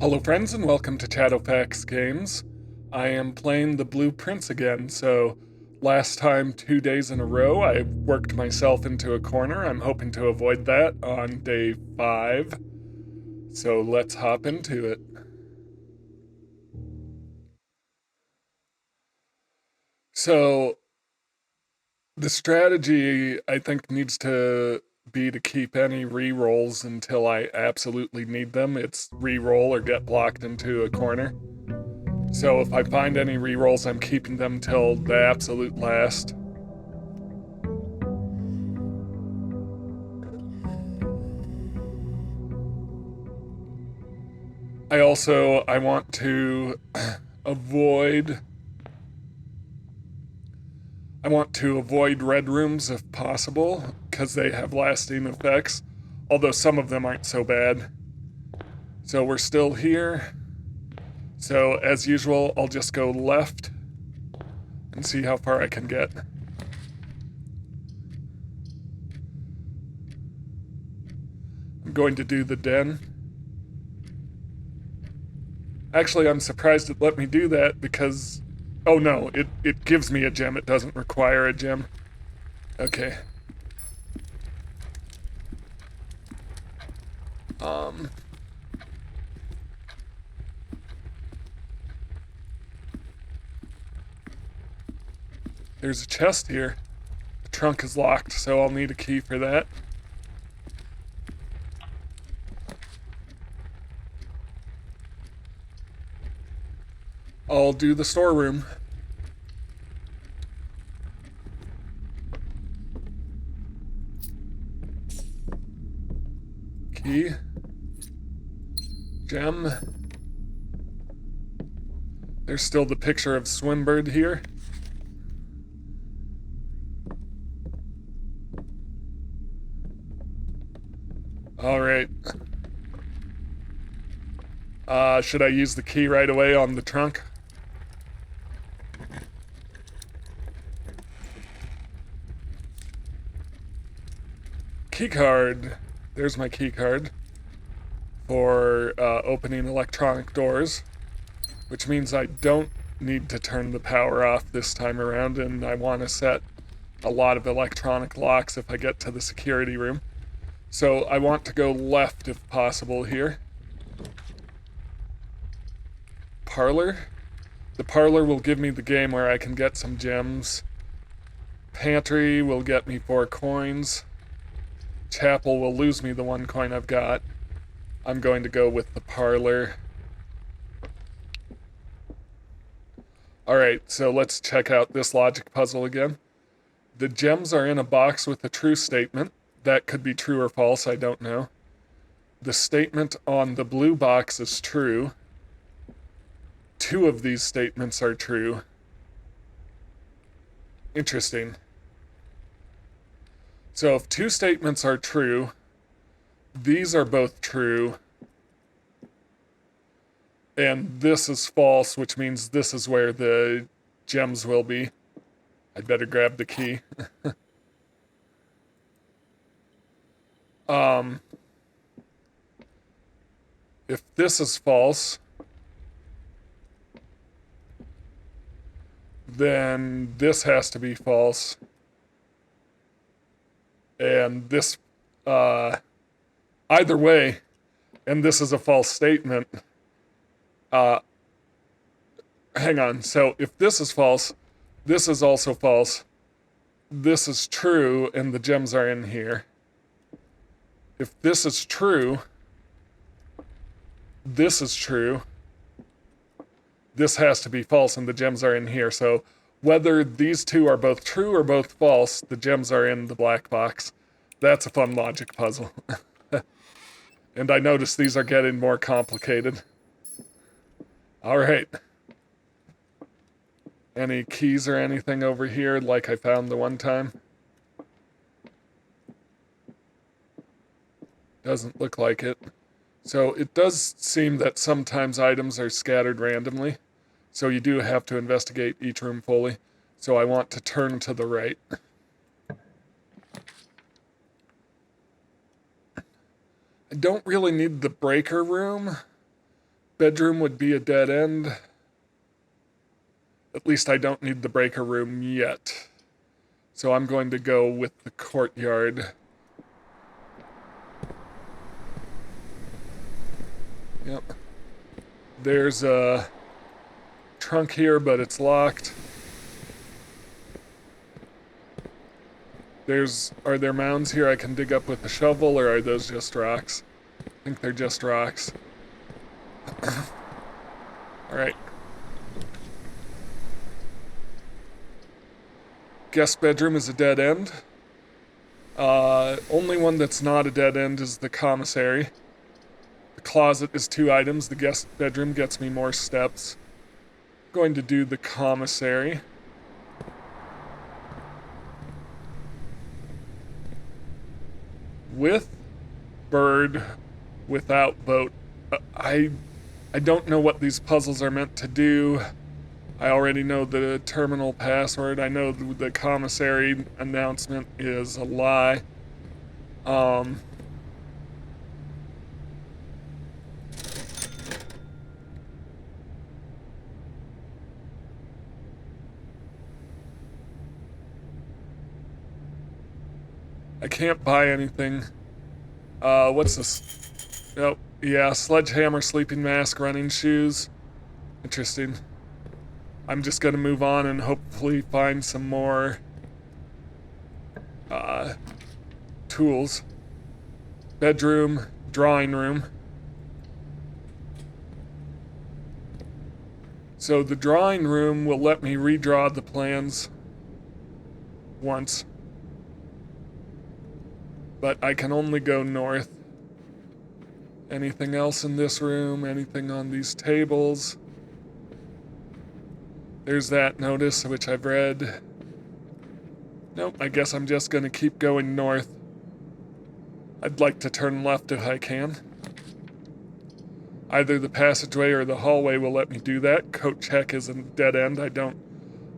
Hello friends and welcome to Shadowfax Games. I am playing the Blue Prince again, so last time 2 days in a row I worked myself into a corner. I'm hoping to avoid that on day 5. So let's hop into it. So the strategy I think needs to be to keep any re-rolls until I absolutely need them. It's re-roll or get blocked into a corner. So if I find any rerolls, I'm keeping them till the absolute last. I want to avoid red rooms if possible, because they have lasting effects, although some of them aren't so bad. So we're still here. So as usual, I'll just go left and see how far I can get. I'm going to do the den. Actually, I'm surprised it let me do that because... Oh no, it gives me a gem. It doesn't require a gem. Okay. There's a chest here. The trunk is locked, so I'll need a key for that. I'll do the storeroom. Key. Gem. There's still the picture of Swimbird here. Alright. Should I use the key right away on the trunk? Key card. There's my key card for opening electronic doors, which means I don't need to turn the power off this time around, and I want to set a lot of electronic locks if I get to the security room. So I want to go left if possible here. Parlor. The parlor will give me the game where I can get some gems. Pantry will get me 4 coins. Chapel will lose me the 1 coin I've got. I'm going to go with the parlor. Alright, so let's check out this logic puzzle again. The gems are in a box with a true statement. That could be true or false, I don't know. The statement on the blue box is true. 2 of these statements are true. Interesting. So if 2 statements are true, these are both true, and this is false, which means this is where the gems will be. I'd better grab the key. If this is false, then this has to be false. And this, either way, and this is a false statement. Hang on, so if this is false, this is also false. This is true, and the gems are in here. If this is true, this is true. This has to be false, and the gems are in here. So whether these 2 are both true or both false, the gems are in the black box. That's a fun logic puzzle. And I notice these are getting more complicated. Alright. Any keys or anything over here like I found the one time? Doesn't look like it. So it does seem that sometimes items are scattered randomly. So you do have to investigate each room fully. So I want to turn to the right. I don't really need the breaker room, bedroom would be a dead end. At least I don't need the breaker room yet. So I'm going to go with the courtyard. Yep. There's a trunk here, but it's locked. Are there mounds here I can dig up with a shovel, or are those just rocks? I think they're just rocks. Alright. Guest bedroom is a dead end. Only one that's not a dead end is the commissary. The closet is 2 items. The guest bedroom gets me more steps. I'm going to do the commissary. With bird, without boat. I don't know what these puzzles are meant to do. I already know the terminal password. I know the commissary announcement is a lie. I can't buy anything. What's this? Nope. Yeah, sledgehammer, sleeping mask, running shoes. Interesting. I'm just gonna move on and hopefully find some more tools. Bedroom, drawing room. So the drawing room will let me redraw the plans once. But I can only go north. Anything else in this room? Anything on these tables? There's that notice, which I've read. Nope, I guess I'm just gonna keep going north. I'd like to turn left if I can. Either the passageway or the hallway will let me do that. Coat check is a dead end.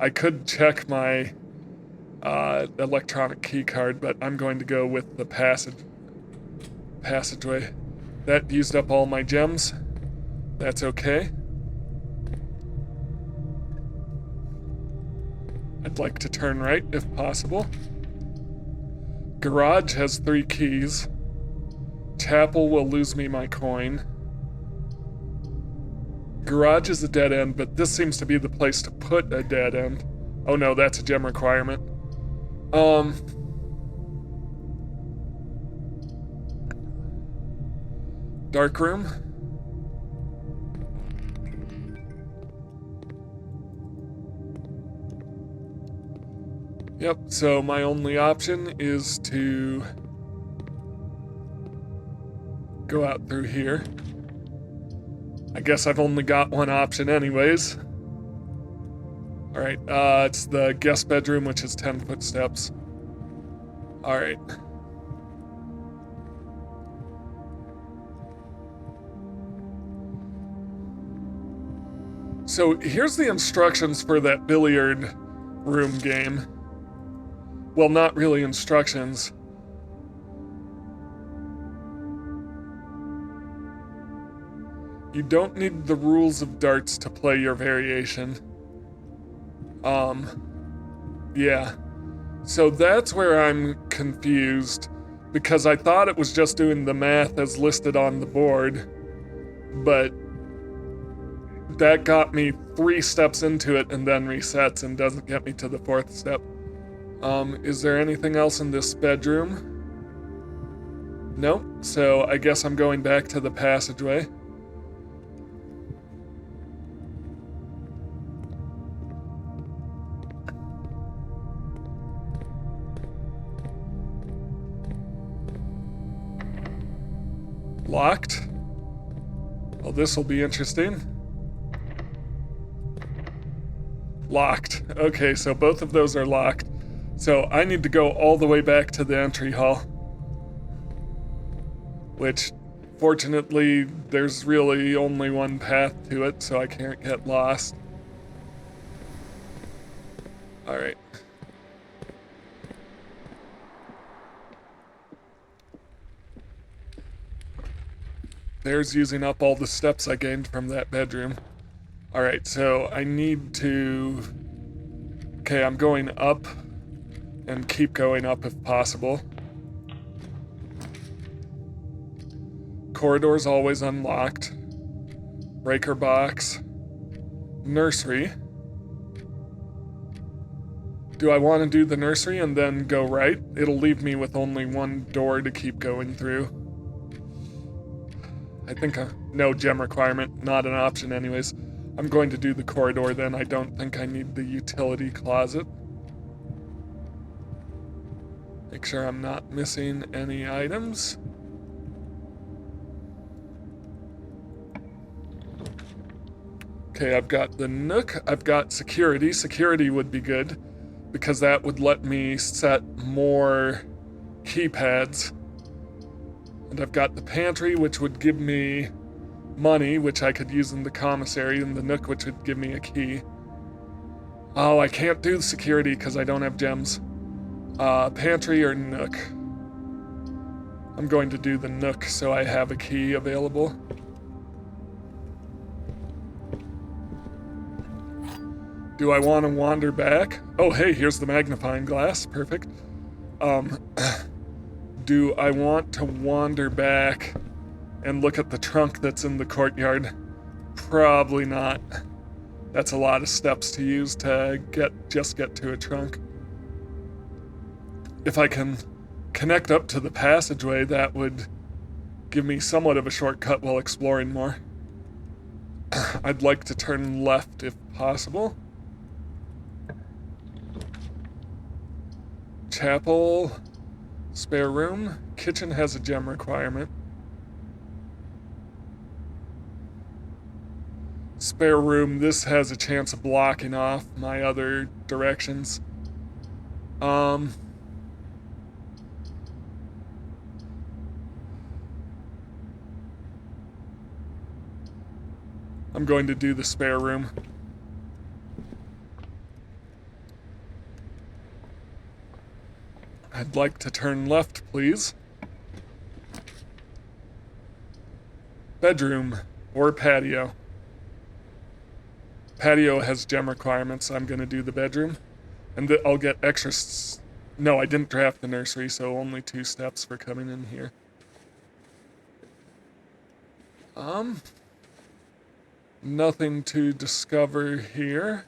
I could check my electronic key card, but I'm going to go with the passageway. That used up all my gems. That's okay. I'd like to turn right if possible. Garage has 3 keys. Chapel will lose me my coin. Garage is a dead end, but this seems to be the place to put a dead end. Oh no, that's a gem requirement. Dark room. Yep, so my only option is to go out through here. I guess I've only got one option anyways. Alright, it's the guest bedroom, which is 10 footsteps. Alright. So here's the instructions for that billiard room game. Well, not really instructions. You don't need the rules of darts to play your variation. Yeah. So that's where I'm confused, because I thought it was just doing the math as listed on the board, but that got me 3 steps into it and then resets and doesn't get me to the 4th step. Is there anything else in this bedroom? Nope, so I guess I'm going back to the passageway. Locked. Well, this will be interesting. Locked. Okay, so both of those are locked. So I need to go all the way back to the entry hall. Which, fortunately, there's really only one path to it, so I can't get lost. Alright. there's using up all the steps I gained from that bedroom. Alright, so I need to... Okay, I'm going up and keep going up if possible. Corridor's always unlocked. Breaker box. Nursery. Do I want to do the nursery and then go right? It'll leave me with only one door to keep going through. I think no gem requirement, not an option anyways. I'm going to do the corridor then. I don't think I need the utility closet. Make sure I'm not missing any items. Okay, I've got the nook, I've got security. Security would be good, because that would let me set more keypads. And I've got the pantry, which would give me money, which I could use in the commissary, and the nook, which would give me a key. Oh, I can't do security because I don't have gems. Pantry or nook? I'm going to do the nook so I have a key available. Do I want to wander back? Oh, hey, here's the magnifying glass. Perfect. Do I want to wander back and look at the trunk that's in the courtyard? Probably not. That's a lot of steps to use to just get to a trunk. If I can connect up to the passageway, that would give me somewhat of a shortcut while exploring more. I'd like to turn left if possible. Chapel, spare room, kitchen has a gem requirement. Spare room, this has a chance of blocking off my other directions. I'm going to do the spare room. I'd like to turn left, please. Bedroom or patio. Patio has gem requirements. I'm going to do the bedroom. And I'll get extra... No, I didn't draft the nursery, so only 2 steps for coming in here. Nothing to discover here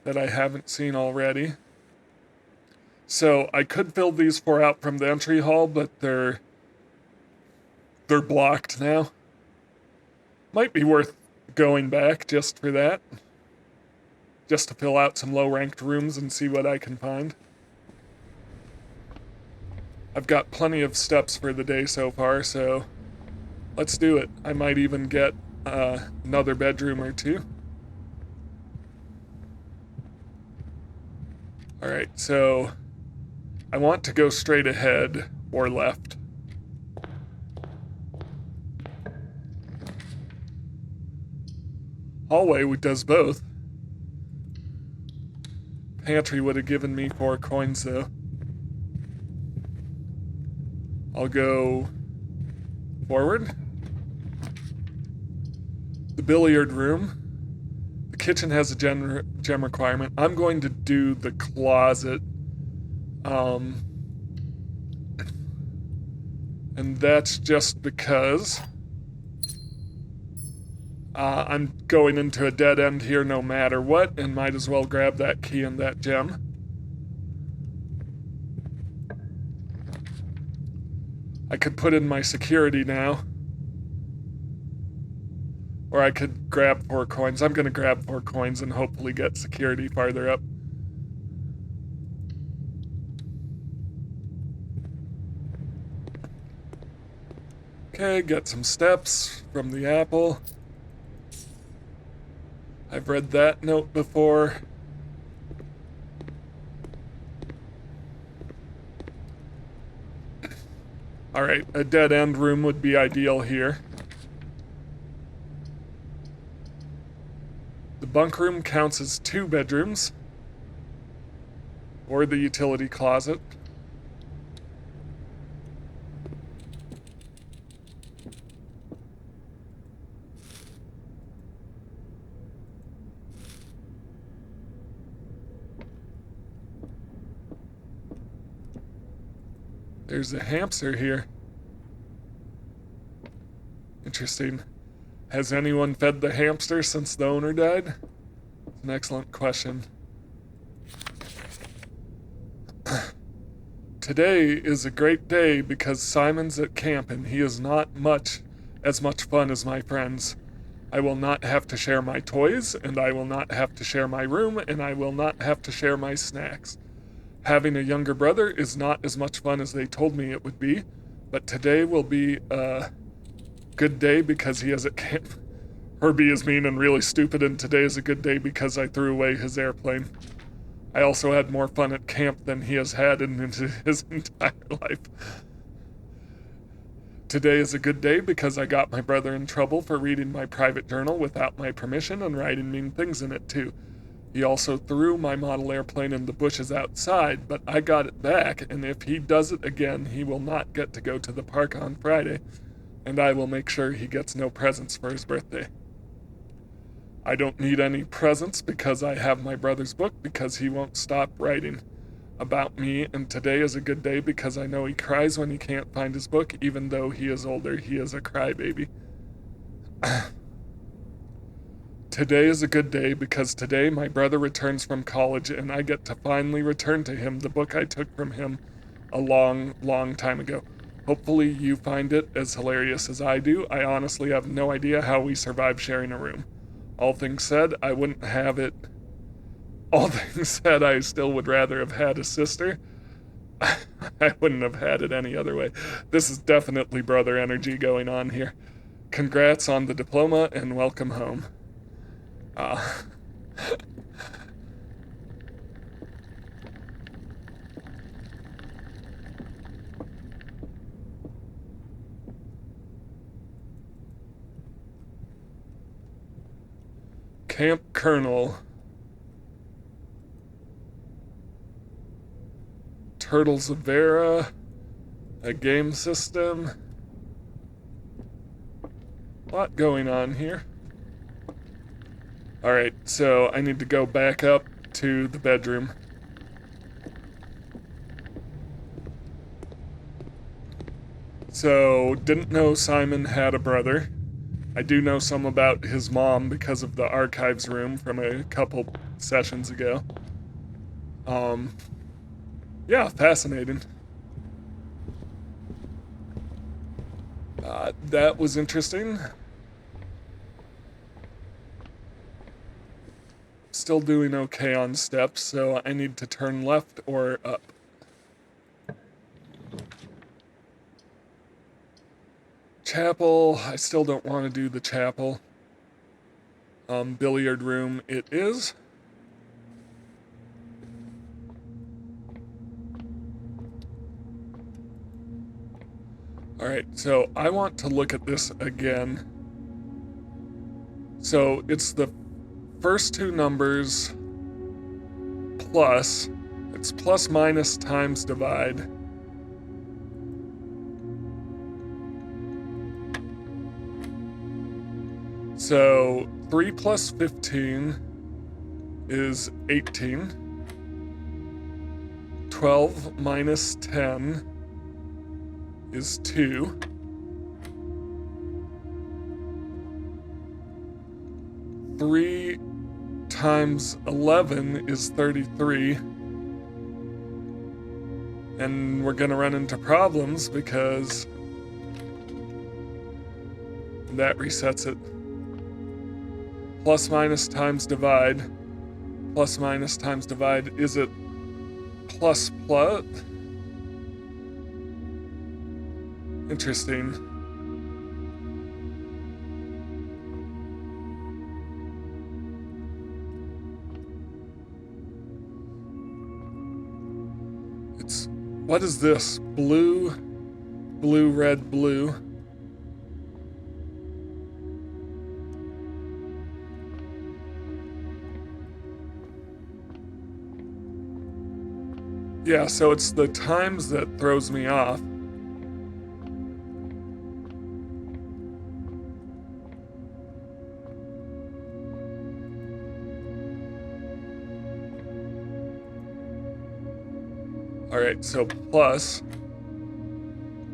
that I haven't seen already. So I could fill these 4 out from the entry hall, but they're blocked now. Might be worth going back just for that. Just to fill out some low-ranked rooms and see what I can find. I've got plenty of steps for the day so far, so let's do it. I might even get another bedroom or 2. Alright, so I want to go straight ahead or left. Hallway does both. Pantry would have given me 4 coins though. I'll go forward. The billiard room. The kitchen has a gem requirement. I'm going to do the closet. And that's just because I'm going into a dead end here no matter what, and might as well grab that key and that gem. I could put in my security now. Or I could grab 4 coins. I'm going to grab 4 coins and hopefully get security farther up. Okay, get some steps from the apple. I've read that note before. Alright, a dead end room would be ideal here. The bunk room counts as 2 bedrooms. Or the utility closet. There's a hamster here. Interesting. Has anyone fed the hamster since the owner died? It's an excellent question. Today is a great day because Simon's at camp and he is not as much fun as my friends. I will not have to share my toys, and I will not have to share my room, and I will not have to share my snacks. Having a younger brother is not as much fun as they told me it would be, but today will be a good day because he is at camp. Herbie is mean and really stupid, and today is a good day because I threw away his airplane. I also had more fun at camp than he has had in his entire life. Today is a good day because I got my brother in trouble for reading my private journal without my permission and writing mean things in it too. He also threw my model airplane in the bushes outside, but I got it back, and if he does it again, he will not get to go to the park on Friday, and I will make sure he gets no presents for his birthday. I don't need any presents because I have my brother's book because he won't stop writing about me, and today is a good day because I know he cries when he can't find his book. Even though he is older, he is a crybaby. Today is a good day because today my brother returns from college and I get to finally return to him the book I took from him a long, long time ago. Hopefully you find it as hilarious as I do. I honestly have no idea how we survive sharing a room. All things said, I wouldn't have it. All things said, I still would rather have had a sister. I wouldn't have had it any other way. This is definitely brother energy going on here. Congrats on the diploma and welcome home. Camp Colonel. Turtles of Vera. A game system. A lot going on here. Alright, so I need to go back up to the bedroom. So, didn't know Simon had a brother. I do know some about his mom because of the archives room from a couple sessions ago. Yeah, fascinating. That was interesting. Still doing okay on steps, so I need to turn left or up. Chapel, I still don't want to do the chapel. Billiard room it is. Alright, so I want to look at this again. So it's the first two numbers plus. It's plus minus times divide. So 3 plus 15 is 18. 12 minus 10 is 2. 3 times 11 is 33. And we're gonna run into problems because that resets it. Plus minus times divide. Plus minus times divide. Is it plus plus? Interesting. It's, what is this? Blue, blue, red, blue. Yeah, so it's the times that throws me off. Alright, so plus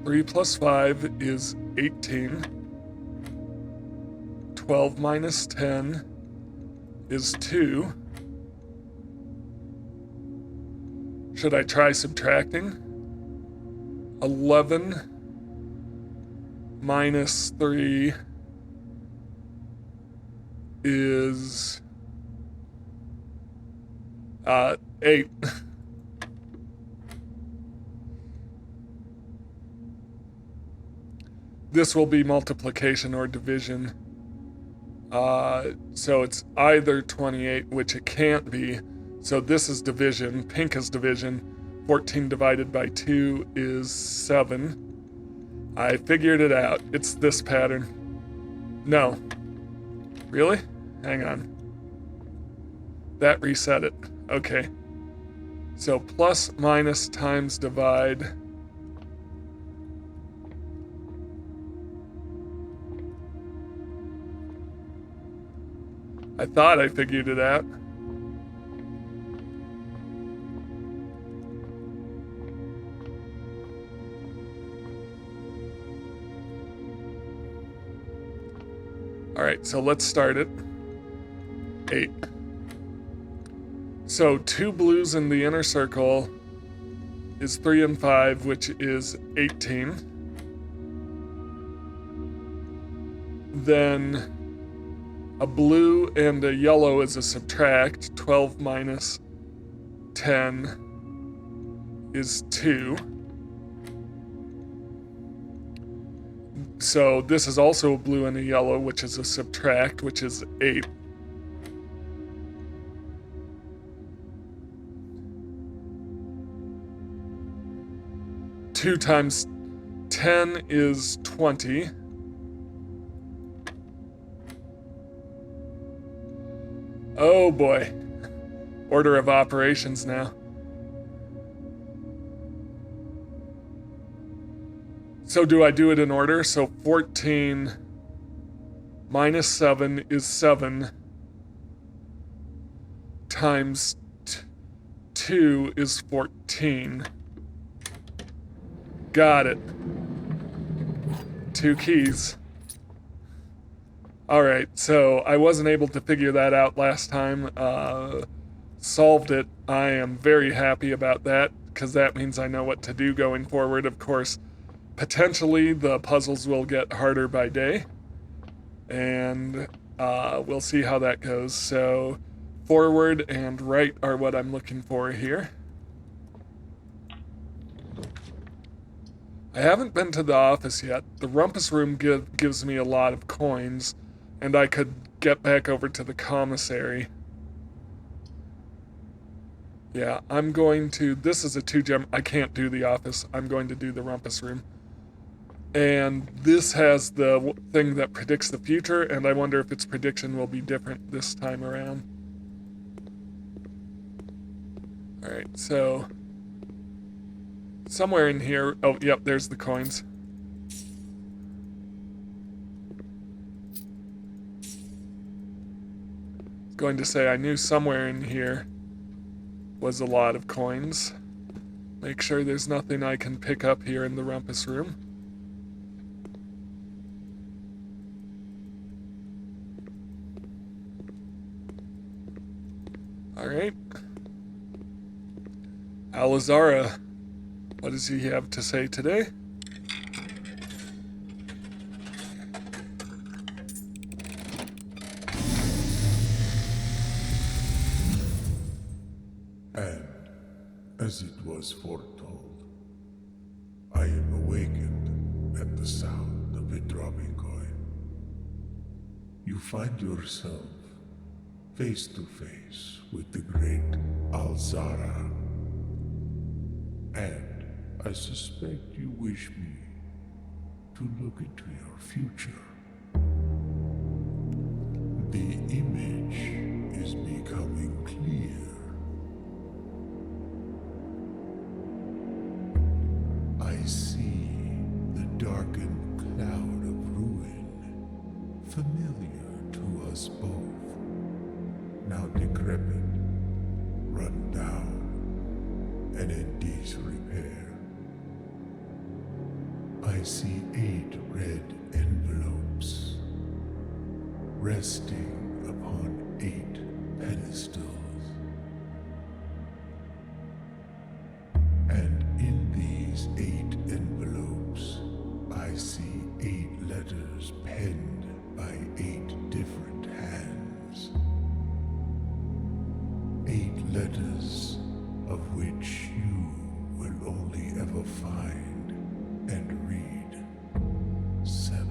3 plus 5 is 18. 12 minus 10 is 2. Should I try subtracting? 11 minus 3 is 8. This will be multiplication or division. So it's either 28, which it can't be. So this is division. Pink is division. 14 divided by 2 is 7. I figured it out. It's this pattern. No. Really? Hang on. That reset it. Okay. So plus, minus, times, divide. I thought I figured it out. All right, so let's start it. 8. So 2 blues in the inner circle is 3 and 5, which is 18. Then a blue and a yellow is a subtract. 12 minus 10 is 2. So this is also a blue and a yellow, which is a subtract, which is 8. Two times 10 is 20. Oh boy. Order of operations now. So do I do it in order? So 14 minus 7 is 7 times 2 is 14. Got it. 2 keys. All right, so I wasn't able to figure that out last time. Solved it. I am very happy about that, because that means I know what to do going forward. Of course, potentially the puzzles will get harder by day, and we'll see how that goes. So forward and right are what I'm looking for here. I haven't been to the office yet. The rumpus room gives me a lot of coins, and I could get back over to the commissary. Yeah, I'm going to... This is a 2-gem. I can't do the office. I'm going to do the rumpus room. And this has the thing that predicts the future, and I wonder if its prediction will be different this time around. Alright, so... somewhere in here... Oh, yep, there's the coins. Going to say I knew somewhere in here was a lot of coins. Make sure there's nothing I can pick up here in the rumpus room. Alright. Alizara, what does he have to say today? And, as it was foretold, I am awakened at the sound of a dropping coin. You find yourself face to face with the great Alzara. And I suspect you wish me to look into your future. The image is becoming clear. I see the darkened cloud of ruin, familiar to us both, now decrepit, run down, and in disrepair. I see 8 red envelopes resting upon 8 pedestals. And in these 8 envelopes, I see 8 letters penned by 8 different hands. 8 letters of which you will only ever find and read 7.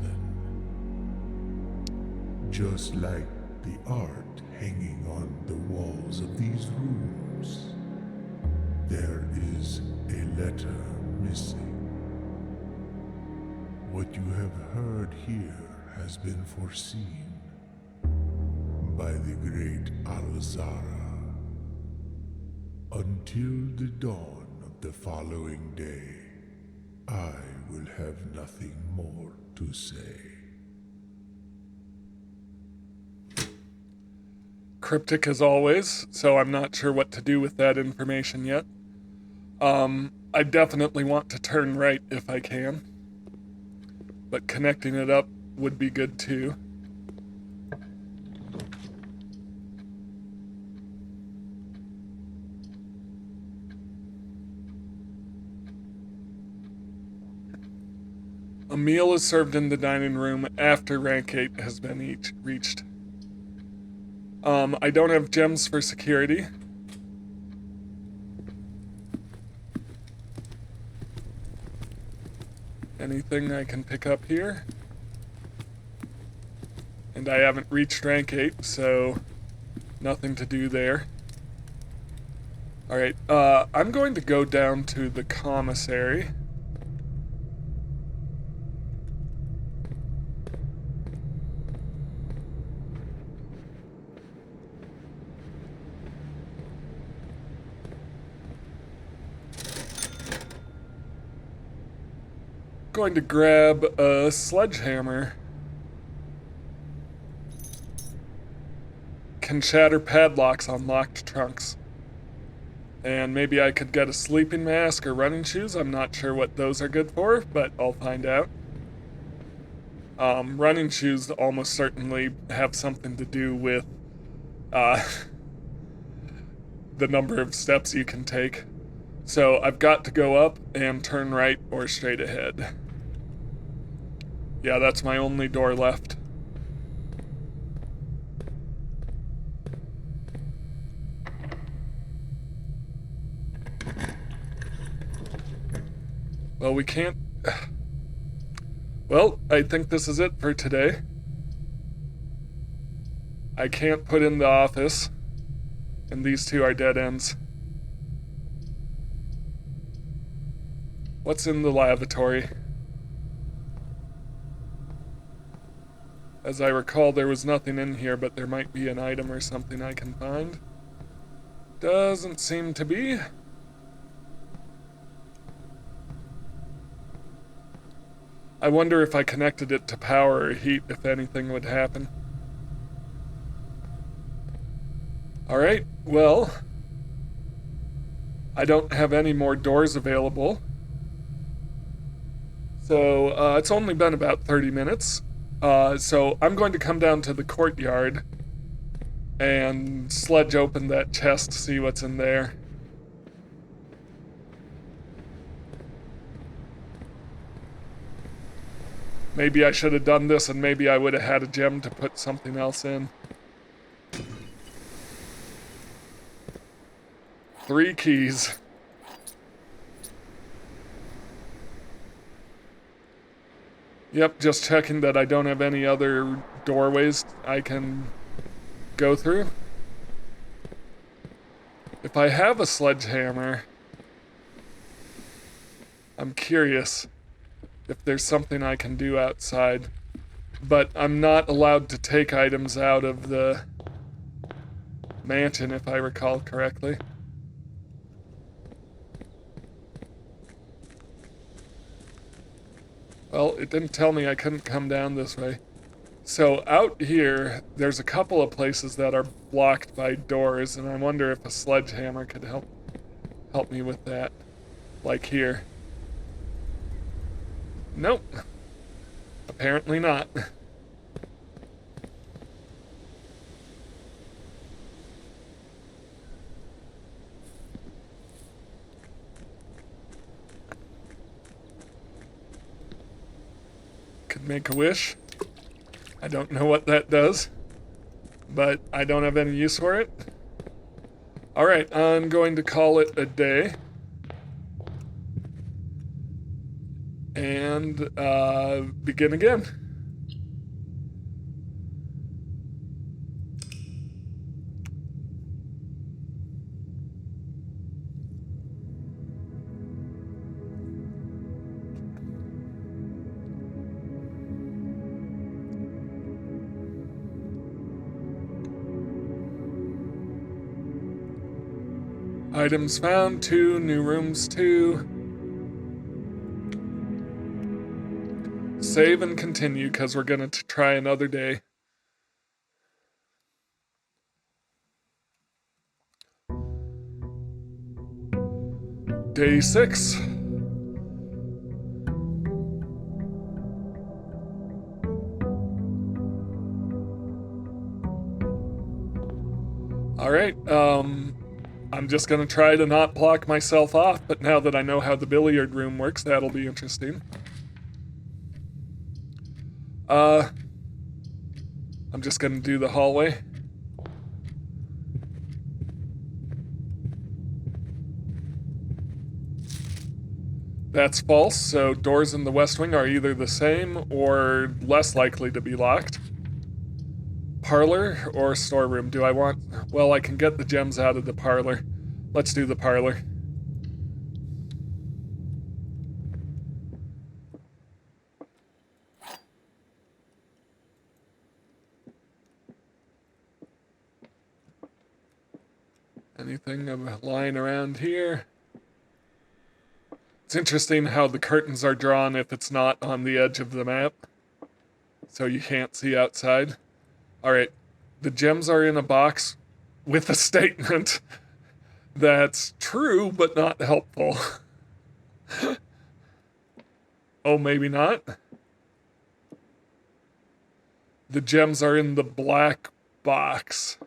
Just like the art hanging on the walls of these rooms, there is a letter missing. What you have heard here has been foreseen by the great Alzara. Until the dawn of the following day, I will have nothing more to say. Cryptic as always, so I'm not sure what to do with that information yet. I definitely want to turn right if I can, but connecting it up would be good too. A meal is served in the dining room after rank 8 has been reached. I don't have gems for security. Anything I can pick up here? And I haven't reached rank 8, so nothing to do there. Alright, I'm going to go down to the commissary. Going to grab a sledgehammer. Can shatter padlocks on locked trunks. And maybe I could get a sleeping mask or running shoes. I'm not sure what those are good for, but I'll find out. Running shoes almost certainly have something to do with the number of steps you can take. So I've got to go up and turn right or straight ahead. Yeah, that's my only door left. Well, we can't... Well, I think this is it for today. I can't put in the office, and these two are dead ends. What's in the lavatory? As I recall, there was nothing in here, but there might be an item or something I can find. Doesn't seem to be. I wonder if I connected it to power or heat, if anything would happen. Alright, well, I don't have any more doors available. So, it's only been about 30 minutes. So I'm going to come down to the courtyard and sledge open that chest to see what's in there. Maybe I should have done this and maybe I would have had a gem to put something else in. 3 keys. Yep, just checking that I don't have any other doorways I can go through. If I have a sledgehammer, I'm curious if there's something I can do outside. But I'm not allowed to take items out of the mansion, if I recall correctly. Well, it didn't tell me I couldn't come down this way. So out here, there's a couple of places that are blocked by doors, and I wonder if a sledgehammer could help me with that. Like here. Nope. Apparently not. Could make a wish. I don't know what that does, but I don't have any use for it. Alright, I'm going to call it a day. And begin again. Items found, 2. New rooms, 2. Save and continue, because we're going to try another day. Day 6. Alright, I'm just gonna try to not block myself off, but now that I know how the billiard room works, that'll be interesting. I'm just gonna do the hallway. That's false, so doors in the West Wing are either the same or less likely to be locked. Parlor or storeroom? Do I want... Well, I can get the gems out of the parlor. Let's do the parlor. Anything lying around here? It's interesting how the curtains are drawn if it's not on the edge of the map, so you can't see outside. Alright, the gems are in a box with a statement that's true but not helpful. Oh, maybe not? The gems are in the black box.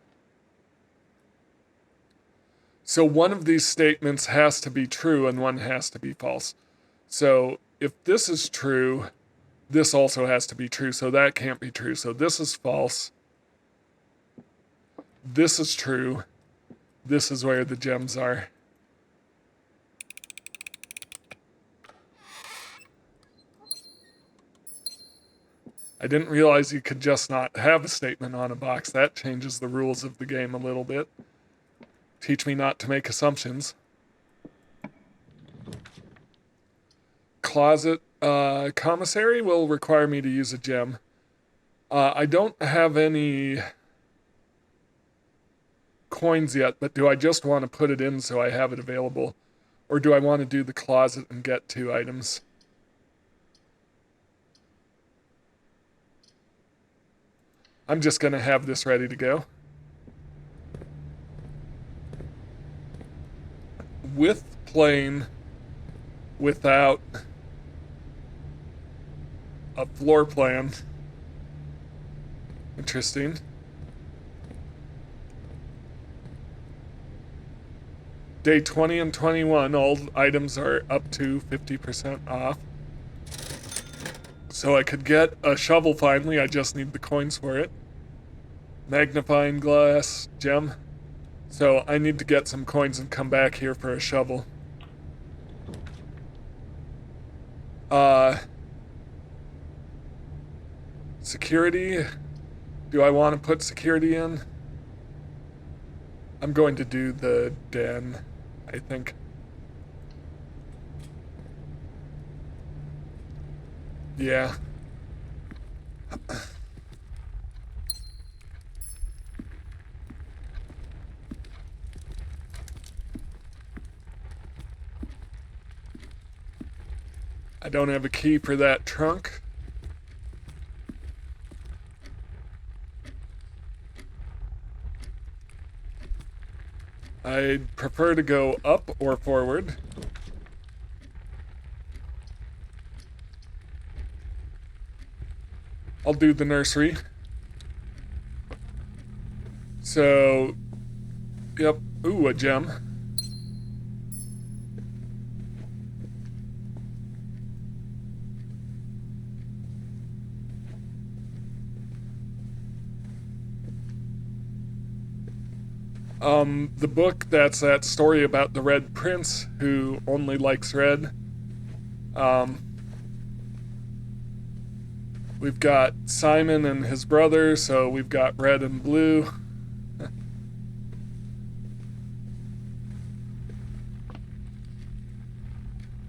So one of these statements has to be true and one has to be false. So if this is true, this also has to be true, so that can't be true. So this is false. This is true. This is where the gems are. I didn't realize you could just not have a statement on a box. That changes the rules of the game a little bit. Teach me not to make assumptions. Closet commissary will require me to use a gem. I don't have any coins yet, but do I just want to put it in so I have it available? Or do I want to do the closet and get 2 items? I'm just going to have this ready to go. With plane, without a floor plan. Interesting. Day 20 and 21, all items are up to 50% off. So I could get a shovel finally, I just need the coins for it. Magnifying glass, gem. So I need to get some coins and come back here for a shovel. Security. Do I want to put security in? I'm going to do the den, I think. Yeah. I don't have a key for that trunk. I'd prefer to go up or forward. I'll do the nursery. So, yep. Ooh, a gem. The book, that's that story about the Red Prince who only likes red. We've got Simon and his brother, so we've got red and blue.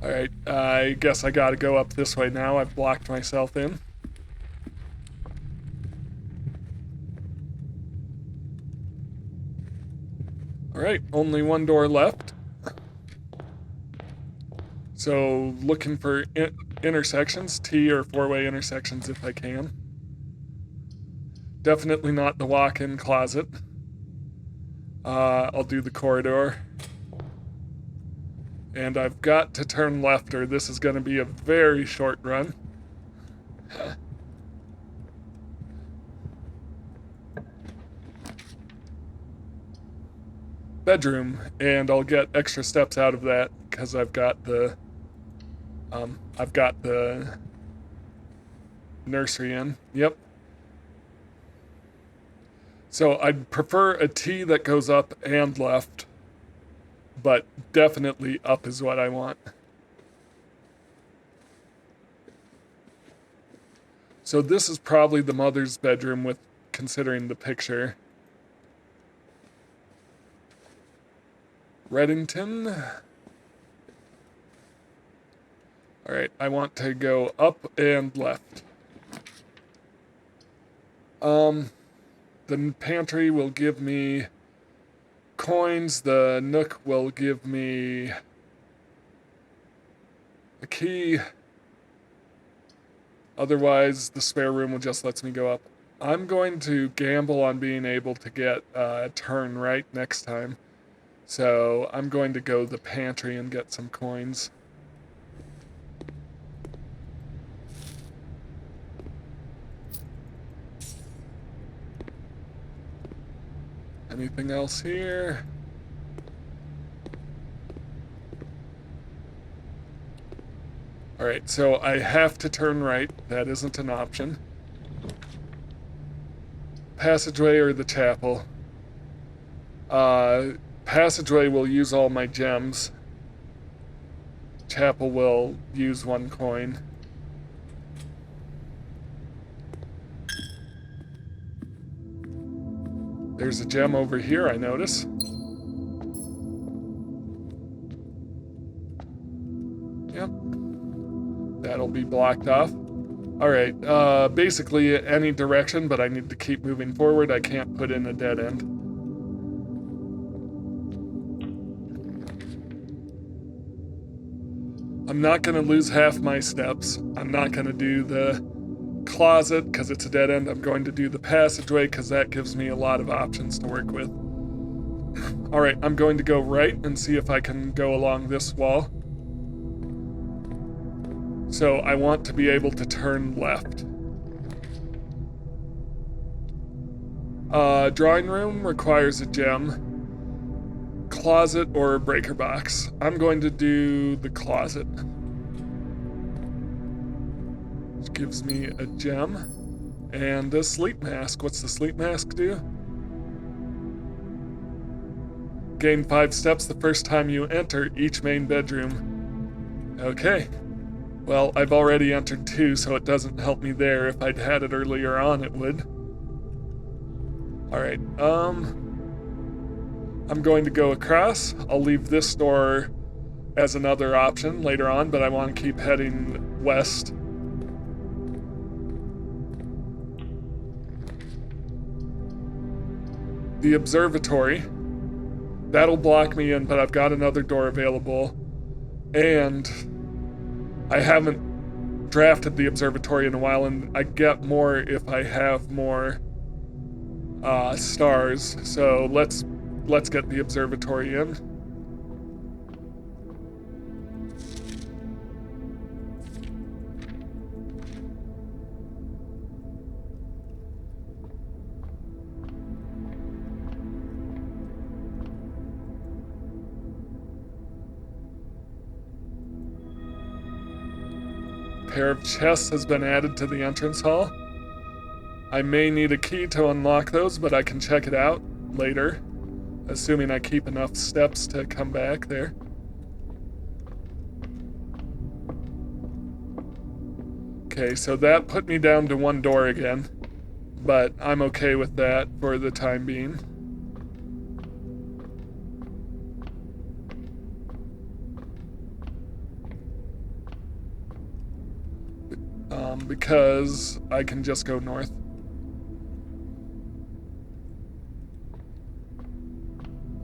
Alright, I guess I gotta go up this way now. I've blocked myself in. Alright, only one door left. So, looking for intersections, T or four-way intersections if I can. Definitely not the walk-in closet. I'll do the corridor. And I've got to turn left or this is going to be a very short run. Bedroom, and I'll get extra steps out of that because I've got the nursery in. Yep. So I'd prefer a T that goes up and left, but definitely up is what I want. So this is probably the mother's bedroom with considering the picture. Reddington. Alright, I want to go up and left. The pantry will give me coins. The nook will give me a key. Otherwise, the spare room will just let me go up. I'm going to gamble on being able to get a turn right next time. So I'm going to go the pantry and get some coins. Anything else here? Alright, so I have to turn right. That isn't an option. Passageway or the chapel? Passageway will use all my gems. Chapel will use one coin. There's a gem over here, I notice. Yep. That'll be blocked off. Alright, basically any direction, but I need to keep moving forward. I can't put in a dead end. I'm not going to lose half my steps. I'm not going to do the closet because it's a dead end. I'm going to do the passageway because that gives me a lot of options to work with. Alright, I'm going to go right and see if I can go along this wall. So I want to be able to turn left. Drawing room requires a gem. Closet or a breaker box. I'm going to do the closet. Which gives me a gem. And a sleep mask. What's the sleep mask do? Gain 5 steps the first time you enter each main bedroom. Okay. Well, I've already entered 2, so it doesn't help me there. If I'd had it earlier on, it would. Alright, I'm going to go across. I'll leave this door as another option later on, but I want to keep heading west. The observatory. That'll block me in, but I've got another door available. And I haven't drafted the observatory in a while, and I get more if I have more stars. So let's get the observatory in. pair of chests has been added to the entrance hall. I may need a key to unlock those, but I can check it out later, assuming I keep enough steps to come back there. Okay, so that put me down to one door again, but I'm okay with that for the time being. Because I can just go north.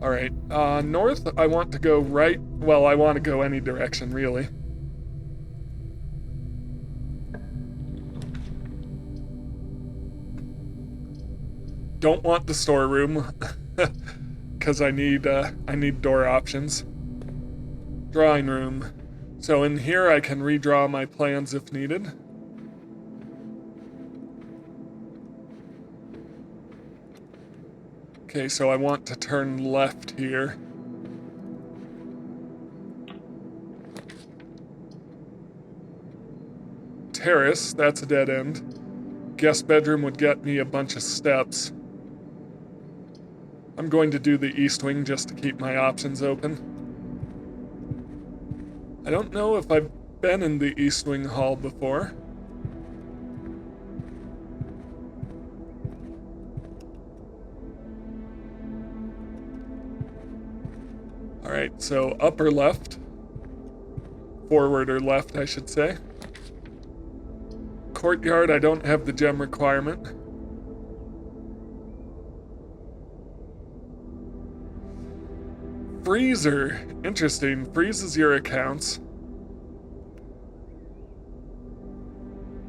Alright, north, I want to go right. Well, I want to go any direction, really. Don't want the storeroom, because I need door options. Drawing room. So in here I can redraw my plans if needed. Okay, so I want to turn left here. Terrace, that's a dead end. Guest bedroom would get me a bunch of steps. I'm going to do the east wing just to keep my options open. I don't know if I've been in the east wing hall before. Alright, so upper left. Forward or left, I should say. Courtyard, I don't have the gem requirement. Freezer. Interesting. Freezes your accounts.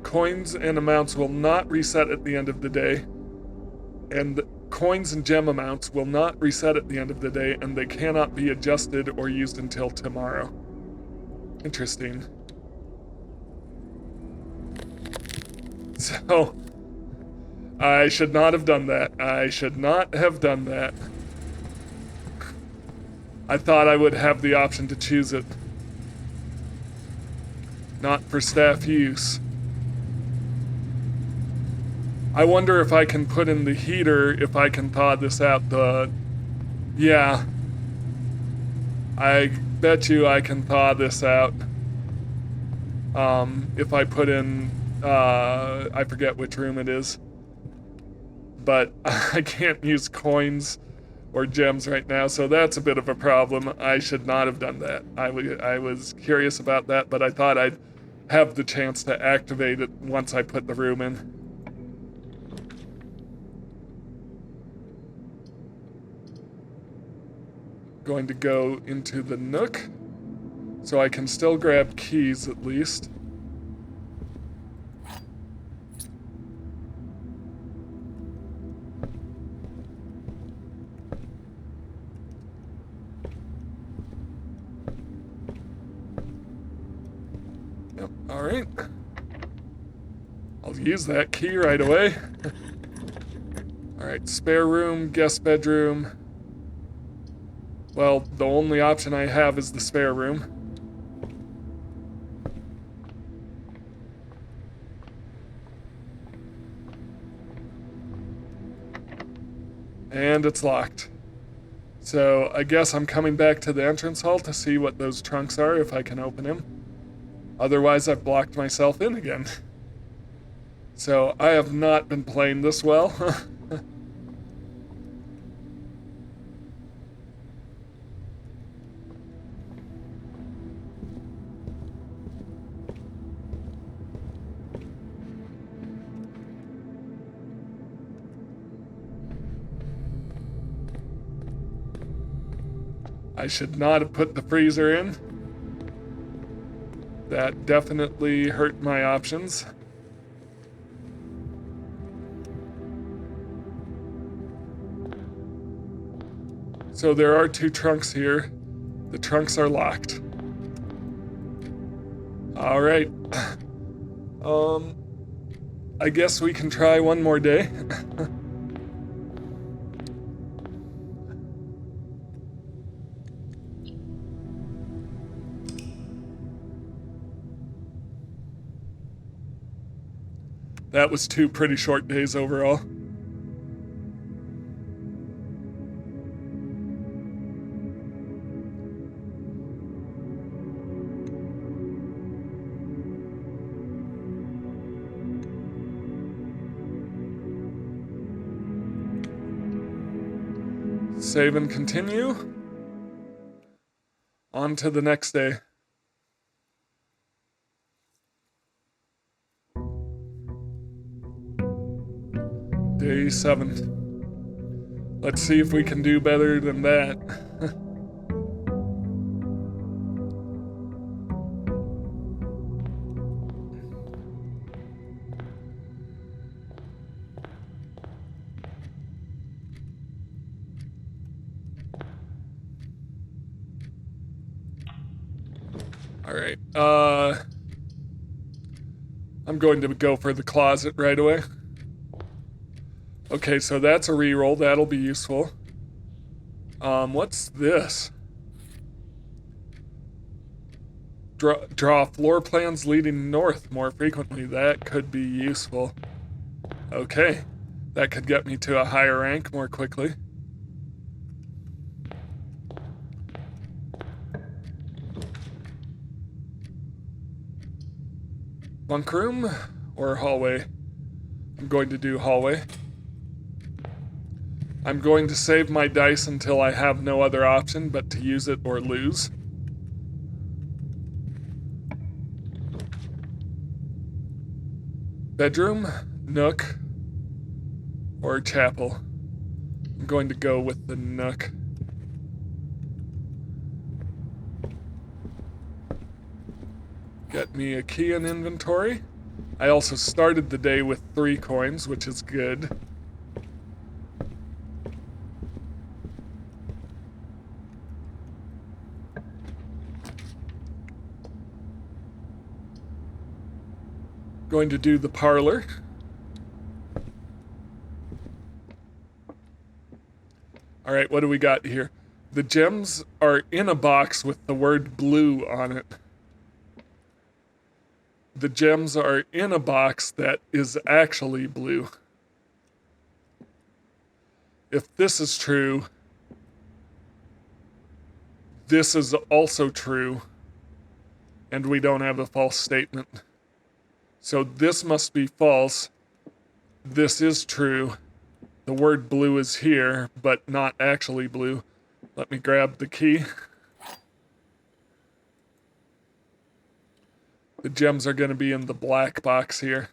Coins and amounts will not reset at the end of the day. And coins and gem amounts will not reset at the end of the day, and they cannot be adjusted or used until tomorrow. Interesting. So, I should not have done that. I should not have done that. I thought I would have the option to choose it. Not for staff use. I wonder if I can put in the heater, if I can thaw this out. Yeah. I bet you I can thaw this out. If I put in, I forget which room it is. But I can't use coins or gems right now, so that's a bit of a problem. I should not have done that. I was curious about that, but I thought I'd have the chance to activate it once I put the room in. Going to go into the nook, so I can still grab keys at least. Yep, alright. I'll use that key right away. Alright, spare room, guest bedroom. Well, the only option I have is the spare room. And it's locked. So I guess I'm coming back to the entrance hall to see what those trunks are, if I can open them. Otherwise, I've blocked myself in again. So I have not been playing this well. I should not have put the freezer in. That definitely hurt my options. So there are two trunks here. The trunks are locked. All right. I guess we can try one more day. That was 2 pretty short days overall. Save and continue. On to the next day. Day 7. Let's see if we can do better than that. Alright, I'm going to go for the closet right away. Okay, so that's a reroll. That'll be useful. What's this? Draw floor plans leading north more frequently. That could be useful. Okay, that could get me to a higher rank more quickly. Bunk room or hallway? I'm going to do hallway. I'm going to save my dice until I have no other option but to use it or lose. Bedroom, nook, or chapel. I'm going to go with the nook. Get me a key in inventory. I also started the day with 3 coins, which is good. Going to do the parlor. All right, what do we got here? The gems are in a box with the word blue on it. The gems are in a box that is actually blue. If this is true, this is also true, and we don't have a false statement. So this must be false. This is true. The word blue is here, but not actually blue. Let me grab the key. The gems are going to be in the black box here.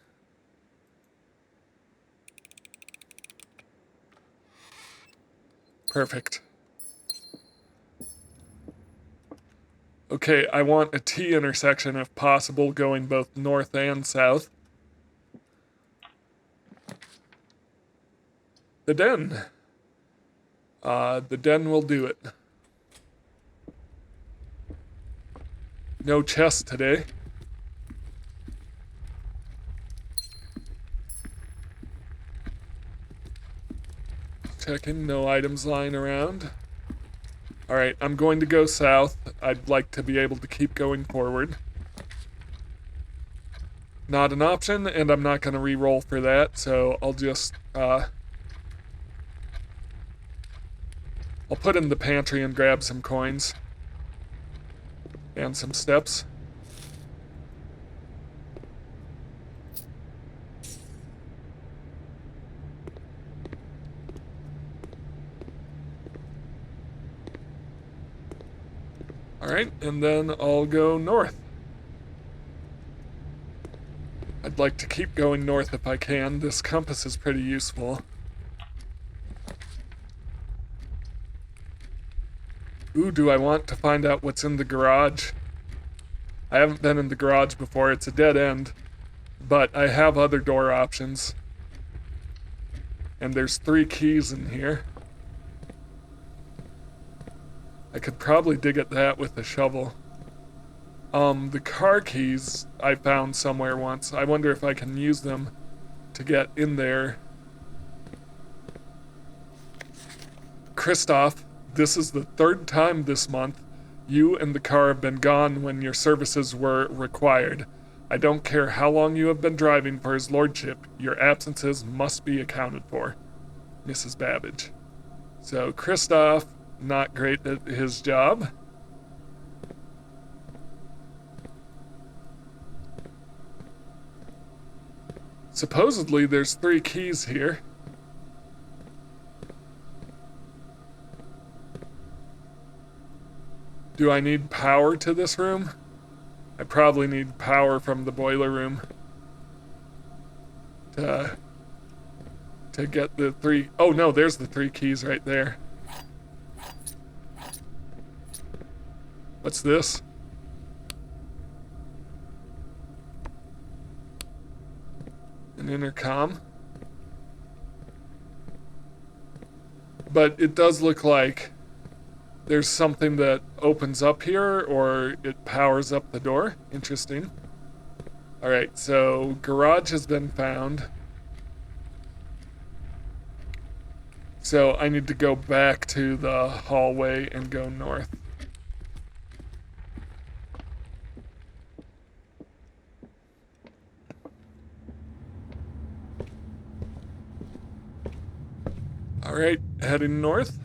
Perfect. Okay, I want a T intersection if possible, going both north and south. The den. The den will do it. No chest today. Checking, no items lying around. Alright, I'm going to go south. I'd like to be able to keep going forward. Not an option, and I'm not going to re-roll for that, so I'll just, I'll put in the pantry and grab some coins. And some steps. Alright, and then I'll go north. I'd like to keep going north if I can. This compass is pretty useful. Ooh, do I want to find out what's in the garage? I haven't been in the garage before. It's a dead end. But I have other door options. And there's 3 keys in here. I could probably dig at that with a shovel. The car keys I found somewhere once. I wonder if I can use them to get in there. Christoph, this is the 3rd time this month you and the car have been gone when your services were required. I don't care how long you have been driving for his lordship. Your absences must be accounted for. Mrs. Babbage. So Kristoff, not great at his job. Supposedly there's 3 keys here. Do I need power to this room? I probably need power from the boiler room to get the 3. Oh no, there's the 3 keys right there. What's this? An intercom. But it does look like there's something that opens up here, or it powers up the door. Interesting. Alright, so garage has been found. So I need to go back to the hallway and go north. Alright, heading north.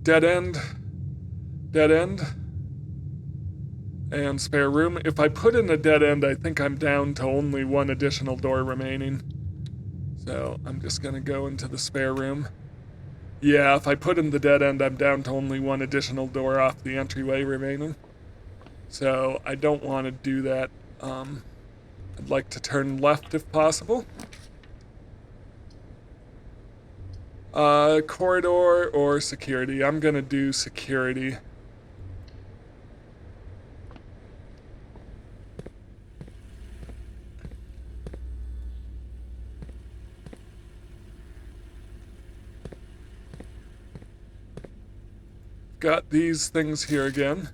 Dead end. Dead end. And spare room. If I put in a dead end, I think I'm down to only 1 additional door remaining. So I'm just gonna go into the spare room. Yeah, if I put in the dead end, I'm down to only 1 additional door off the entryway remaining. So I don't want to do that. I'd like to turn left if possible. Corridor or security? I'm gonna do security. Got these things here again.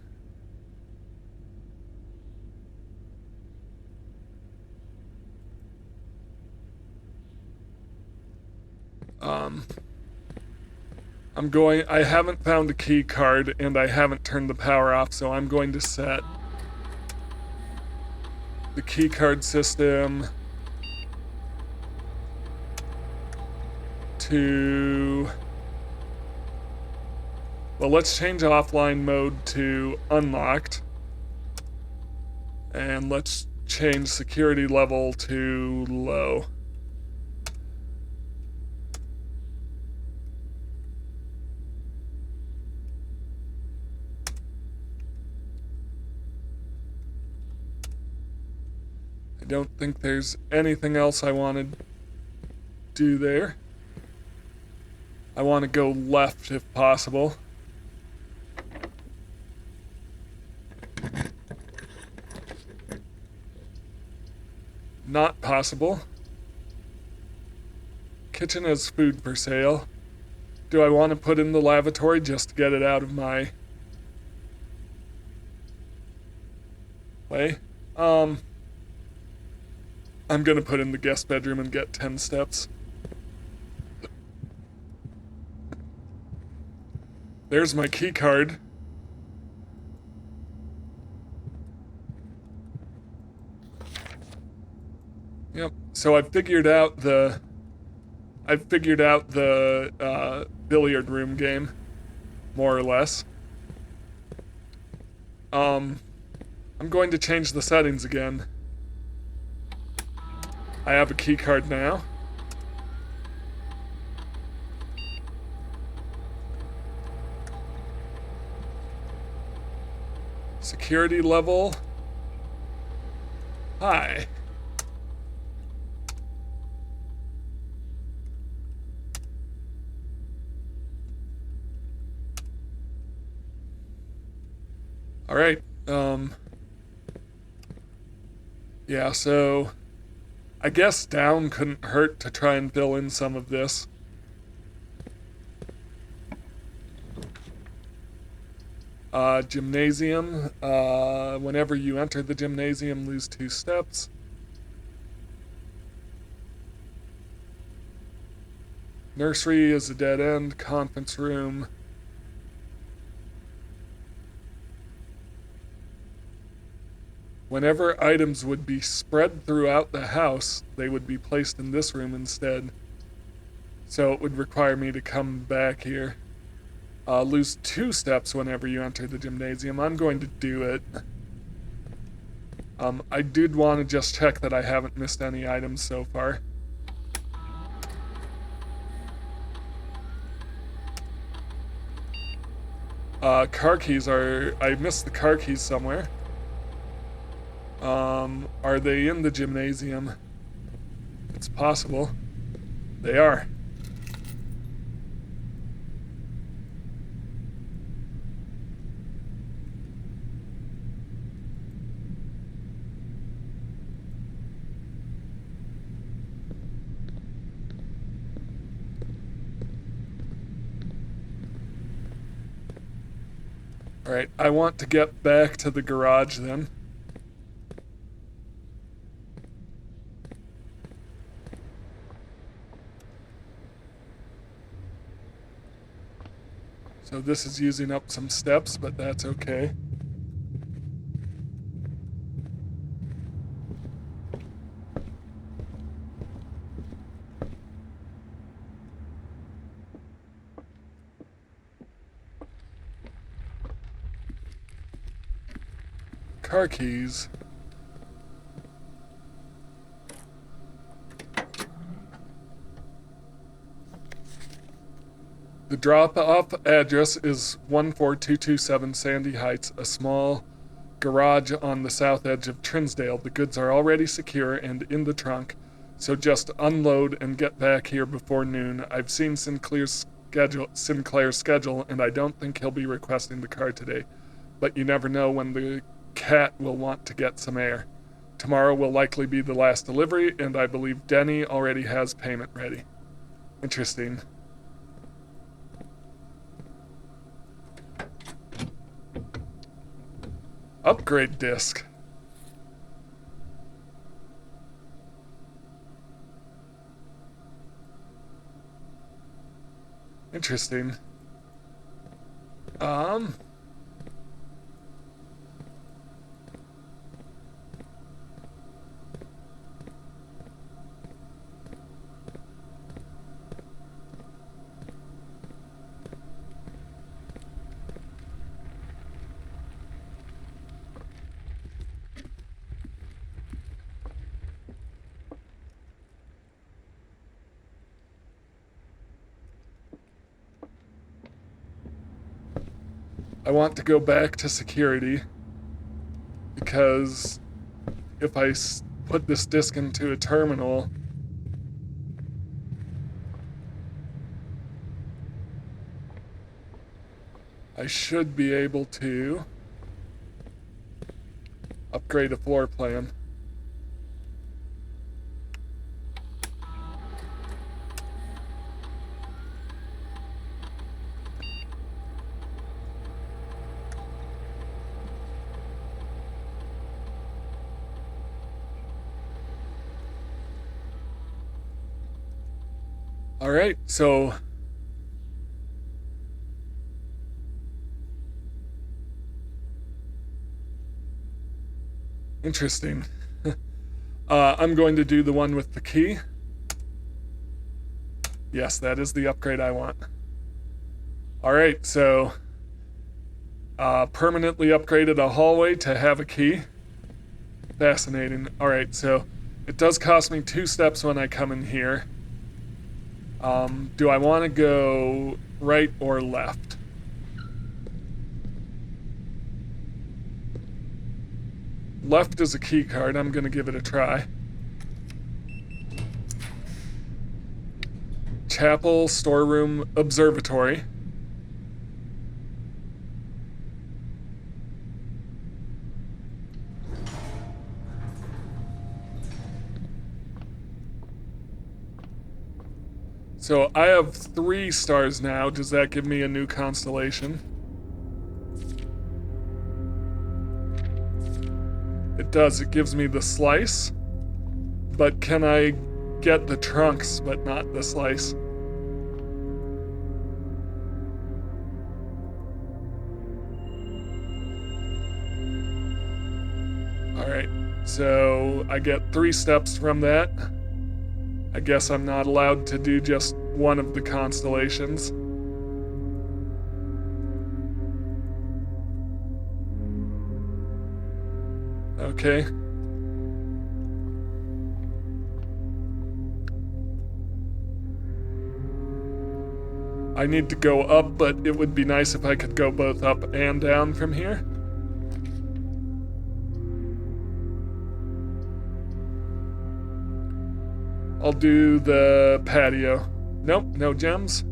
I haven't found a key card and I haven't turned the power off, so I'm going to set the key card system to, well, let's change offline mode to unlocked, and let's change security level to low. I don't think there's anything else I want to do there. I want to go left if possible. Not possible. Kitchen has food for sale. Do I want to put in the lavatory just to get it out of my way? I'm gonna put in the guest bedroom and get 10 steps. There's my key card. Yep. So I've figured out the billiard room game, more or less. I'm going to change the settings again. I have a key card now. Security level high. All right. Yeah, so I guess down couldn't hurt to try and fill in some of this. Gymnasium. Whenever you enter the gymnasium, lose 2 steps. Nursery is a dead end. Conference room. Whenever items would be spread throughout the house, they would be placed in this room instead. So it would require me to come back here. Lose 2 steps whenever you enter the gymnasium. I'm going to do it. I did want to just check that I haven't missed any items so far. Car keys are... I missed the car keys somewhere. Are they in the gymnasium? It's possible. They are. Alright, I want to get back to the garage then. So this is using up some steps, but that's okay. Car keys. The drop-off address is 14227 Sandy Heights, a small garage on the south edge of Trinsdale. The goods are already secure and in the trunk, so just unload and get back here before noon. I've seen Sinclair's schedule, and I don't think he'll be requesting the car today. But you never know when the cat will want to get some air. Tomorrow will likely be the last delivery, and I believe Denny already has payment ready. Interesting. Upgrade disc. Interesting. I want to go back to security because if I put this disc into a terminal, I should be able to upgrade a floor plan. All right, so interesting. I'm going to do the one with the key. Yes, that is the upgrade I want. All right, so permanently upgraded a hallway to have a key. Fascinating. All right, so it does cost me 2 steps when I come in here. Do I want to go right or left? Left is a key card. I'm going to give it a try. Chapel, storeroom, observatory. So I have 3 stars now. Does that give me a new constellation? It does. It gives me the slice. But can I get the trunks but not the slice? Alright, so I get 3 steps from that. I guess I'm not allowed to do just one of the constellations. Okay. I need to go up, but it would be nice if I could go both up and down from here. I'll do the patio. Nope, no gems.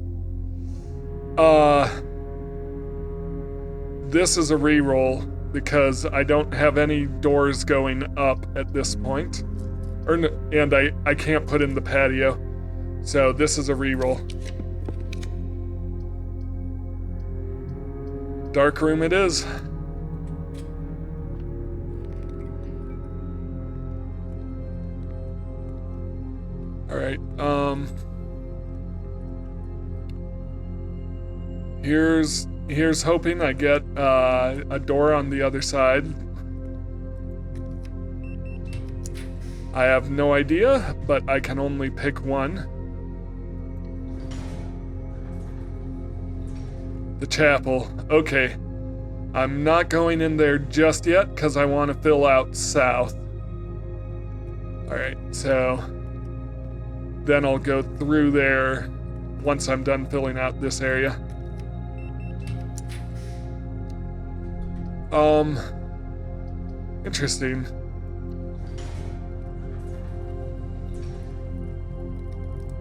This is a reroll because I don't have any doors going up at this point. And I can't put in the patio. So this is a reroll. Dark room it is. Alright, here's hoping I get a door on the other side. I have no idea, but I can only pick one. The chapel. Okay. I'm not going in there just yet because I want to fill out south. Alright, so then I'll go through there once I'm done filling out this area. Interesting.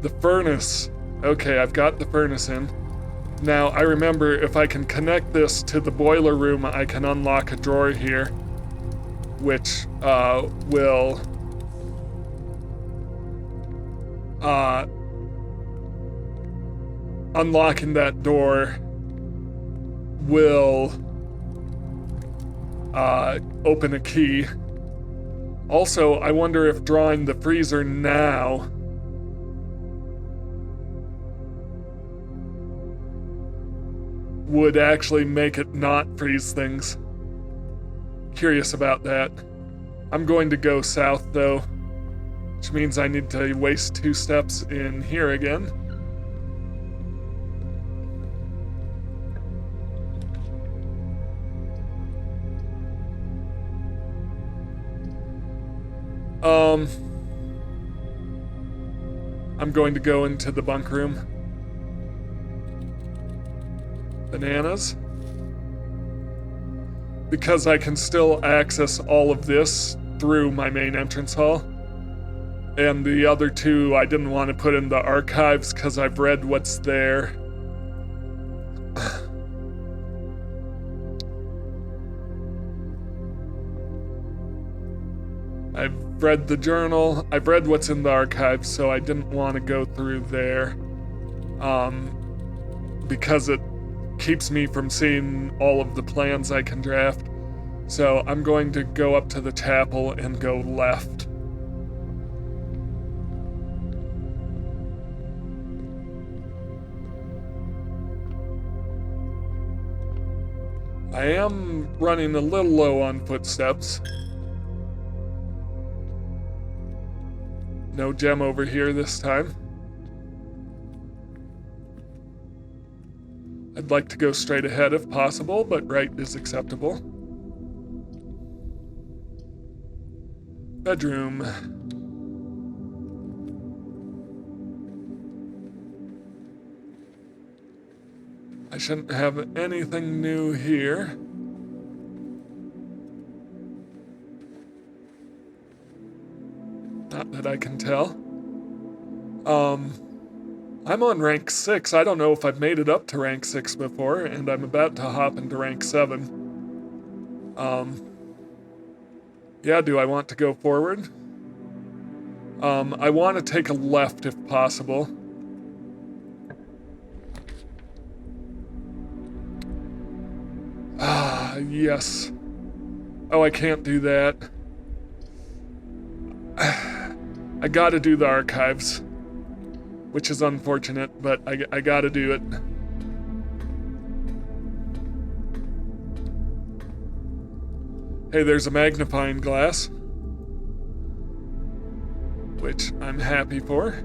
The furnace. Okay, I've got the furnace in. Now, I remember if I can connect this to the boiler room, I can unlock a drawer here, which will unlocking that door will open a key. Also, I wonder if drawing the freezer now would actually make it not freeze things. Curious about that. I'm going to go south though, which means I need to waste 2 steps in here again. I'm going to go into the bunk room. Bananas. Because I can still access all of this through my main entrance hall. And the other 2 I didn't want to put in the archives because I've read what's there. I've read the journal. I've read what's in the archives, so I didn't want to go through there. Because it keeps me from seeing all of the plans I can draft. So I'm going to go up to the chapel and go left. I am running a little low on footsteps. No gem over here this time. I'd like to go straight ahead if possible, but right is acceptable. Bedroom. I shouldn't have anything new here. Not that I can tell. I'm on rank 6. I don't know if I've made it up to rank 6 before, and I'm about to hop into rank 7. Yeah, do I want to go forward? I want to take a left if possible. Ah, yes. Oh, I can't do that. I gotta do the archives, which is unfortunate, but I gotta do it. Hey, there's a magnifying glass, which I'm happy for.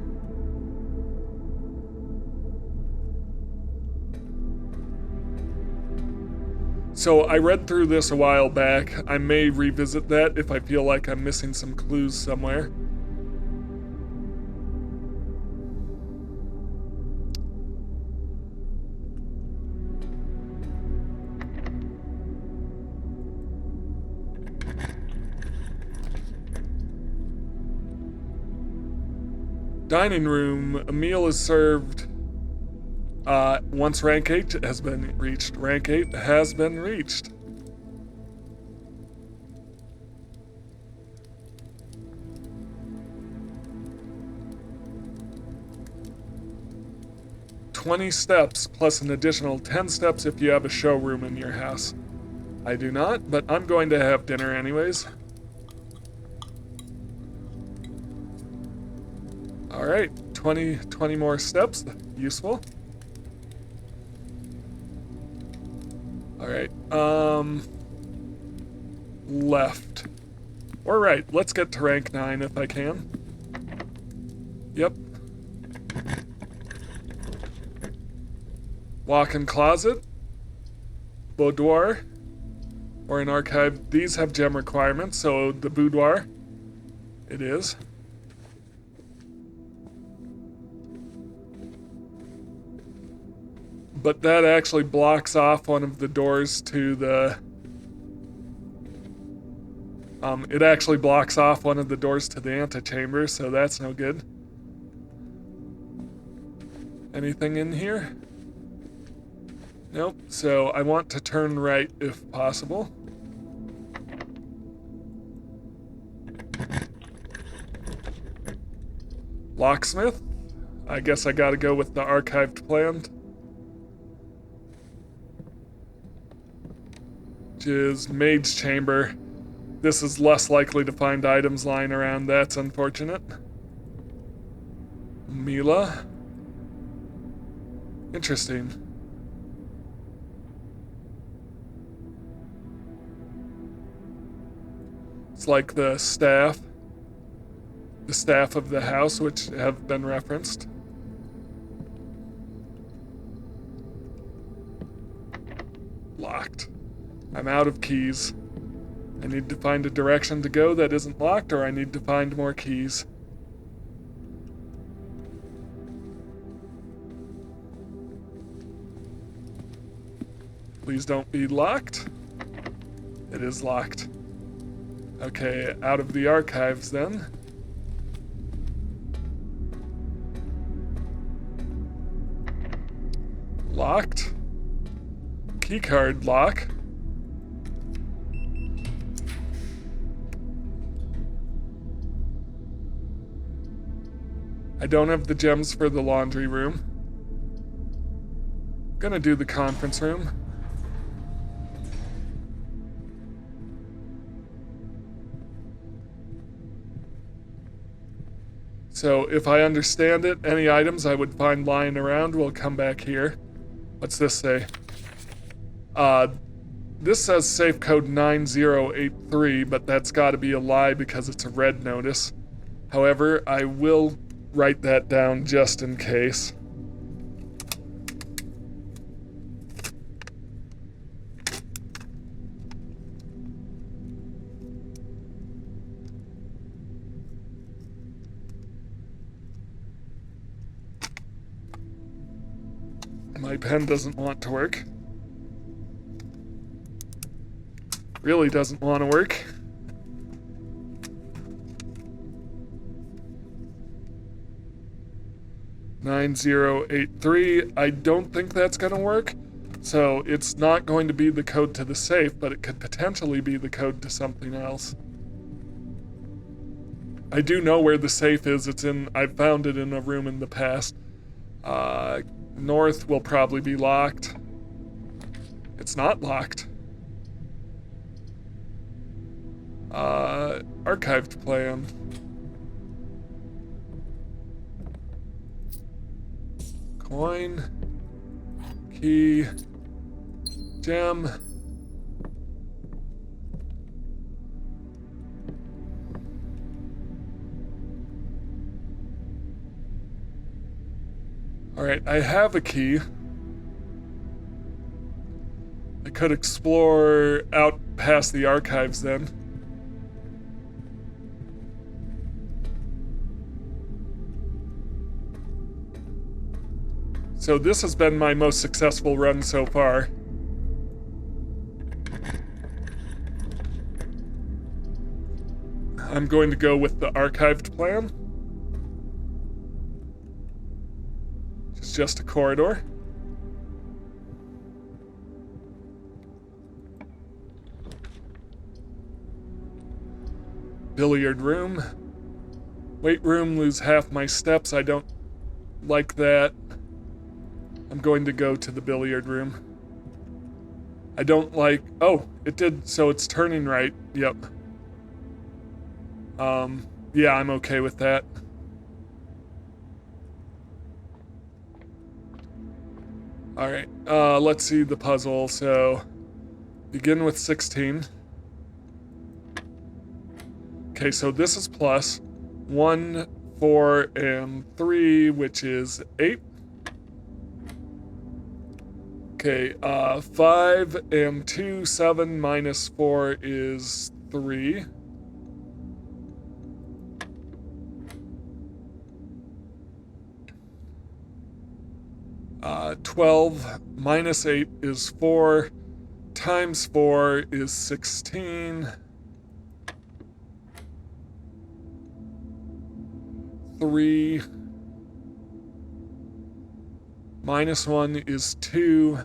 So I read through this a while back. I may revisit that if I feel like I'm missing some clues somewhere. Dining room. A meal is served once rank 8 has been reached. Rank 8 has been reached. $20 steps plus an additional 10 steps if you have a showroom in your house. I do not, but I'm going to have dinner anyways. Alright, 20 more steps. Useful. Alright, left. Or right. Let's get to rank 9 if I can. Yep. Walk-in closet. Boudoir. Or an archive. These have gem requirements, so the boudoir. It is. But that actually blocks off one of the doors to the... it actually blocks off one of the doors to the antechamber, so that's no good. Anything in here? Nope, so I want to turn right if possible. Locksmith? I guess I gotta go with the archived plan. Which is Maid's Chamber. This is less likely to find items lying around. That's unfortunate. Mila. Interesting. It's like the staff of the house, which have been referenced. Locked. I'm out of keys. I need to find a direction to go that isn't locked, or I need to find more keys. Please don't be locked. It is locked. Okay, out of the archives then. Locked. Keycard lock. I don't have the gems for the laundry room. Gonna do the conference room. So if I understand it, any items I would find lying around will come back here. What's this say? This says safe code 9083, but that's gotta be a lie because it's a red notice. However, I will write that down just in case. My pen doesn't want to work. Really doesn't want to work. $9083. I don't think that's gonna work. So it's not going to be the code to the safe, but it could potentially be the code to something else. I do know where the safe is. I've found it in a room in the past. North will probably be locked. It's not locked. Archived plan. Coin. Key. Gem. Alright, I have a key. I could explore out past the archives then. So this has been my most successful run so far. I'm going to go with the archived plan. It's just a corridor. Billiard room. Weight room, lose half my steps. I don't like that. I'm going to go to the billiard room. I don't like... Oh, it did, so it's turning right. Yep. Yeah, I'm okay with that. Alright, let's see the puzzle. So, begin with 16. Okay, so this is plus 1, 4, and 3, which is 8. Okay, 5 and 2, 7 minus 4 is 3. Uh, 12 minus 8 is 4, times 4 is 16. 3 minus 1 is 2,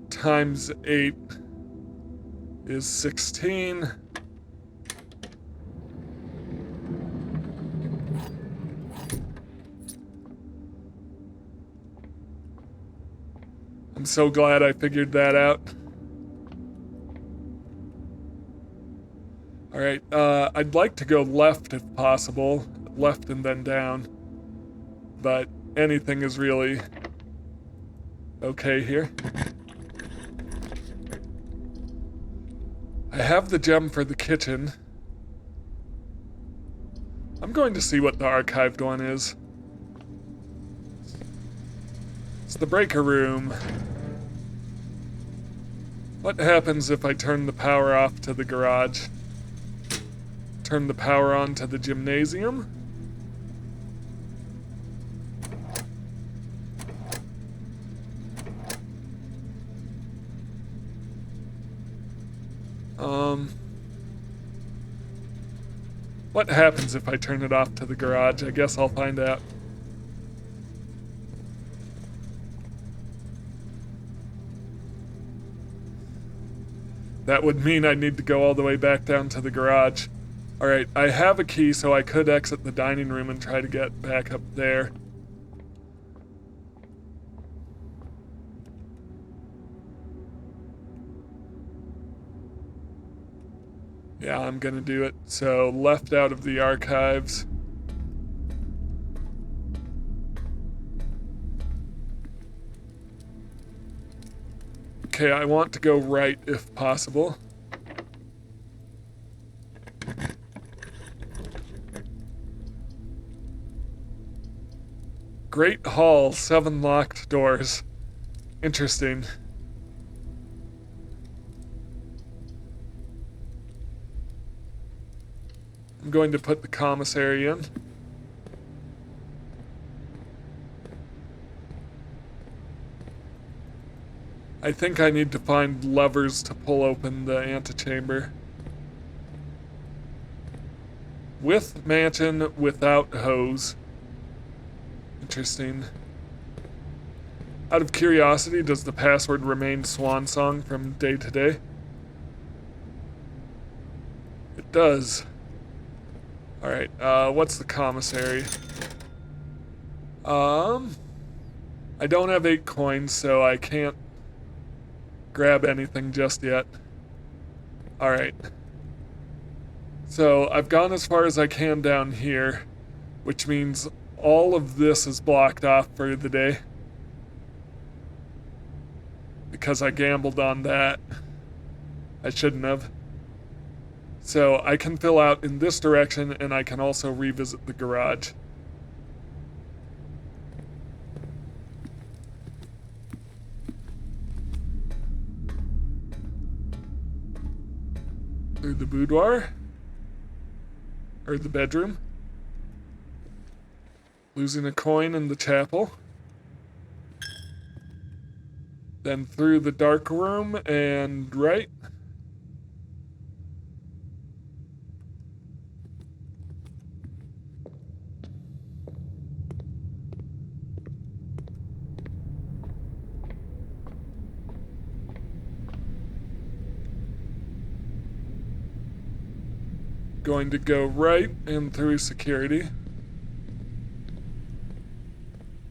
times 8 is 16. I'm so glad I figured that out. Alright, I'd like to go left if possible. Left and then down. But anything is really okay here. I have the gem for the kitchen. I'm going to see what the archived one is. It's the breaker room. What happens if I turn the power off to the garage? Turn the power on to the gymnasium? What happens if I turn it off to the garage? I guess I'll find out. That would mean I need to go all the way back down to the garage. Alright, I have a key, so I could exit the dining room and try to get back up there. Yeah, I'm gonna do it. So, left out of the archives. Okay, I want to go right if possible. Great Hall, 7 locked doors. Interesting. I'm going to put the commissary in. I think I need to find levers to pull open the antechamber. With mansion, without hose. Interesting. Out of curiosity, does the password remain Swan Song from day to day? It does. Alright, what's the commissary? I don't have 8 coins, so I can't grab anything just yet. Alright. So, I've gone as far as I can down here, which means all of this is blocked off for the day. Because I gambled on that. I shouldn't have. So I can fill out in this direction, and I can also revisit the garage. through the boudoir. Or the bedroom. Losing a coin in the chapel. Then through the dark room and right. Going to go right and through security.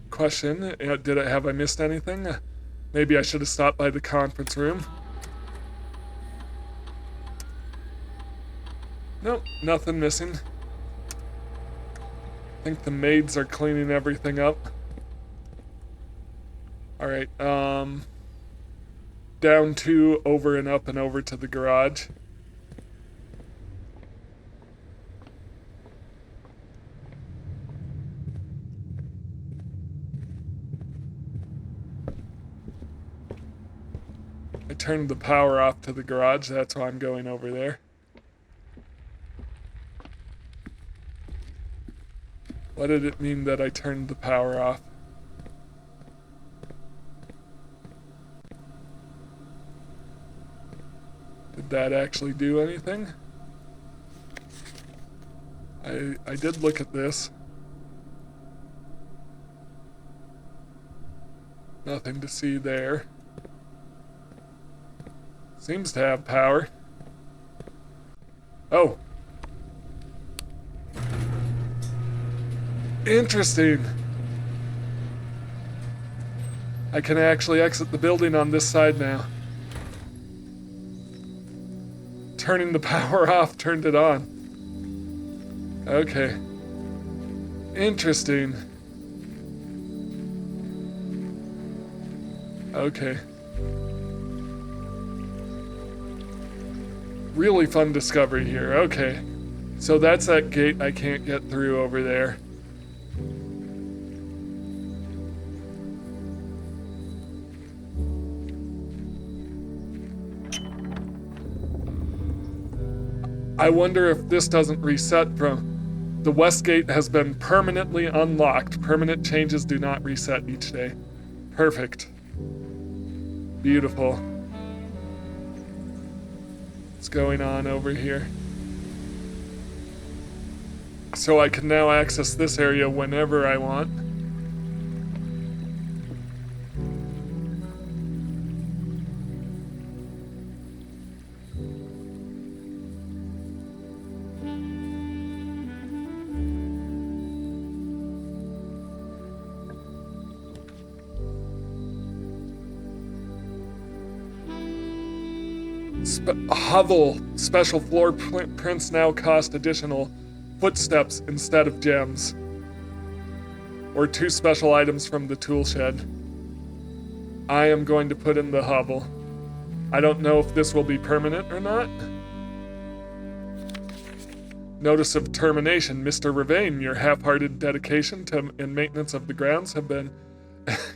Question, have I missed anything? Maybe I should have stopped by the conference room. Nope, nothing missing. I think the maids are cleaning everything up. Alright, down 2, over and up and over to the garage. I turned the power off to the garage, that's why I'm going over there. What did it mean that I turned the power off? Did that actually do anything? I did look at this. Nothing to see there. Seems to have power. Oh. Interesting. I can actually exit the building on this side now. Turning the power off turned it on. Okay. Interesting. Okay. Really fun discovery here. Okay. So that's that gate I can't get through over there. I wonder if this doesn't reset from... The west gate has been permanently unlocked. Permanent changes do not reset each day. Perfect. Beautiful. What's going on over here? So I can now access this area whenever I want. Hovel special floor prints now cost additional footsteps instead of gems. Or 2 special items from the tool shed. I am going to put in the hovel. I don't know if this will be permanent or not. Notice of termination. Mr. Ravain, your half-hearted dedication to and maintenance of the grounds have been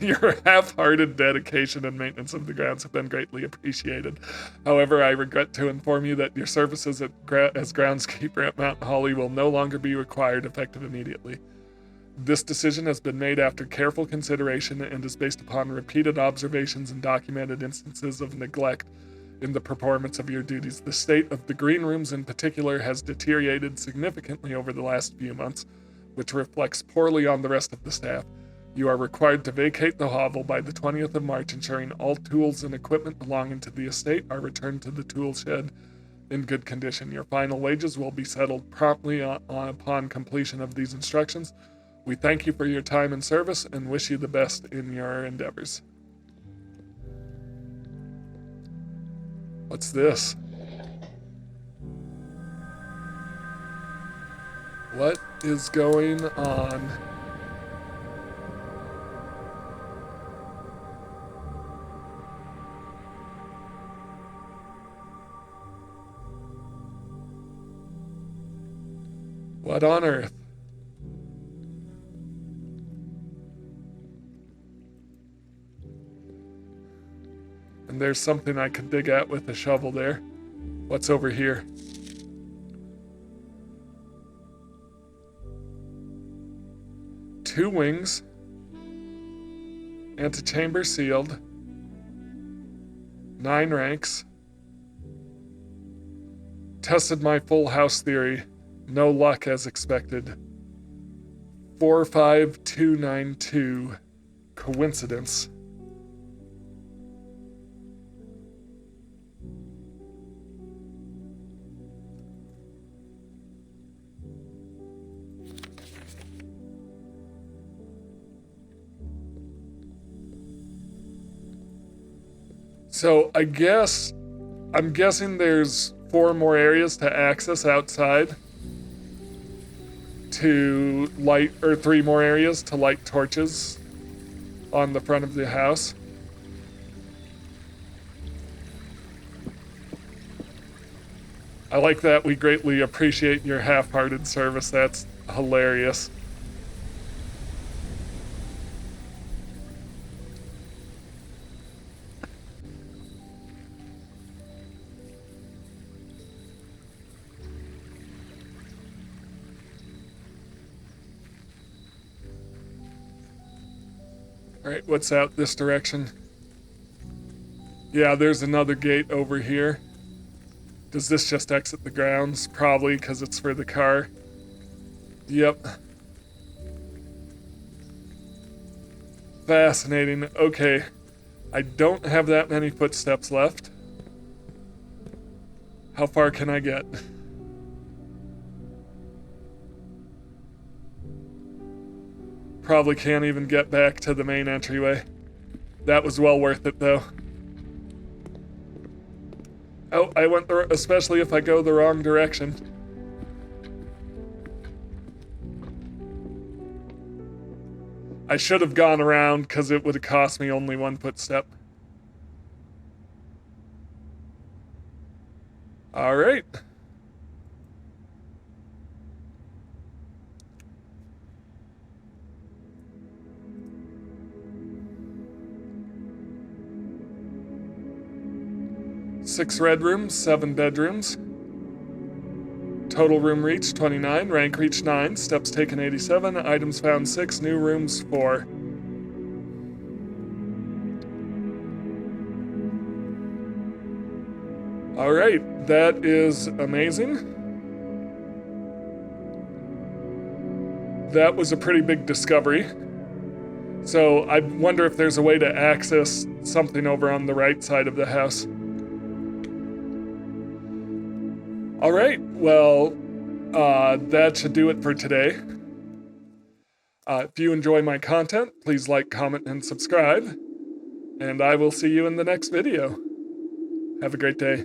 Your half-hearted dedication and maintenance of the grounds have been greatly appreciated. However, I regret to inform you that your services as groundskeeper at Mount Holly will no longer be required, effective immediately. This decision has been made after careful consideration and is based upon repeated observations and documented instances of neglect in the performance of your duties. The state of the green rooms in particular has deteriorated significantly over the last few months, which reflects poorly on the rest of the staff. You are required to vacate the hovel by the 20th of March, ensuring all tools and equipment belonging to the estate are returned to the tool shed in good condition. Your final wages will be settled promptly upon completion of these instructions. We thank you for your time and service and wish you the best in your endeavors. What's this? What is going on? What on earth? And there's something I could dig at with a shovel there. What's over here? 2 wings. Antechamber sealed. 9 ranks. Tested my full house theory. No luck as expected. 45292. Coincidence. So I'm guessing there's 4 more areas to access outside to light, or 3 more areas to light torches on the front of the house. I like that. We greatly appreciate your half-hearted service. That's hilarious. Alright, what's out this direction? Yeah, there's another gate over here. Does this just exit the grounds? Probably, because it's for the car. Yep. Fascinating. Okay. I don't have that many footsteps left. How far can I get? Probably can't even get back to the main entryway. That was well worth it, though. Oh, I went especially if I go the wrong direction. I should have gone around because it would have cost me only 1 footstep. All right. Six red rooms, 7 bedrooms. Total room reach 29, rank reach 9, steps taken 87, items found 6, new rooms 4. Alright, that is amazing. That was a pretty big discovery. So I wonder if there's a way to access something over on the right side of the house. Alright, well, that should do it for today. If you enjoy my content, please like, comment, and subscribe. And I will see you in the next video. Have a great day.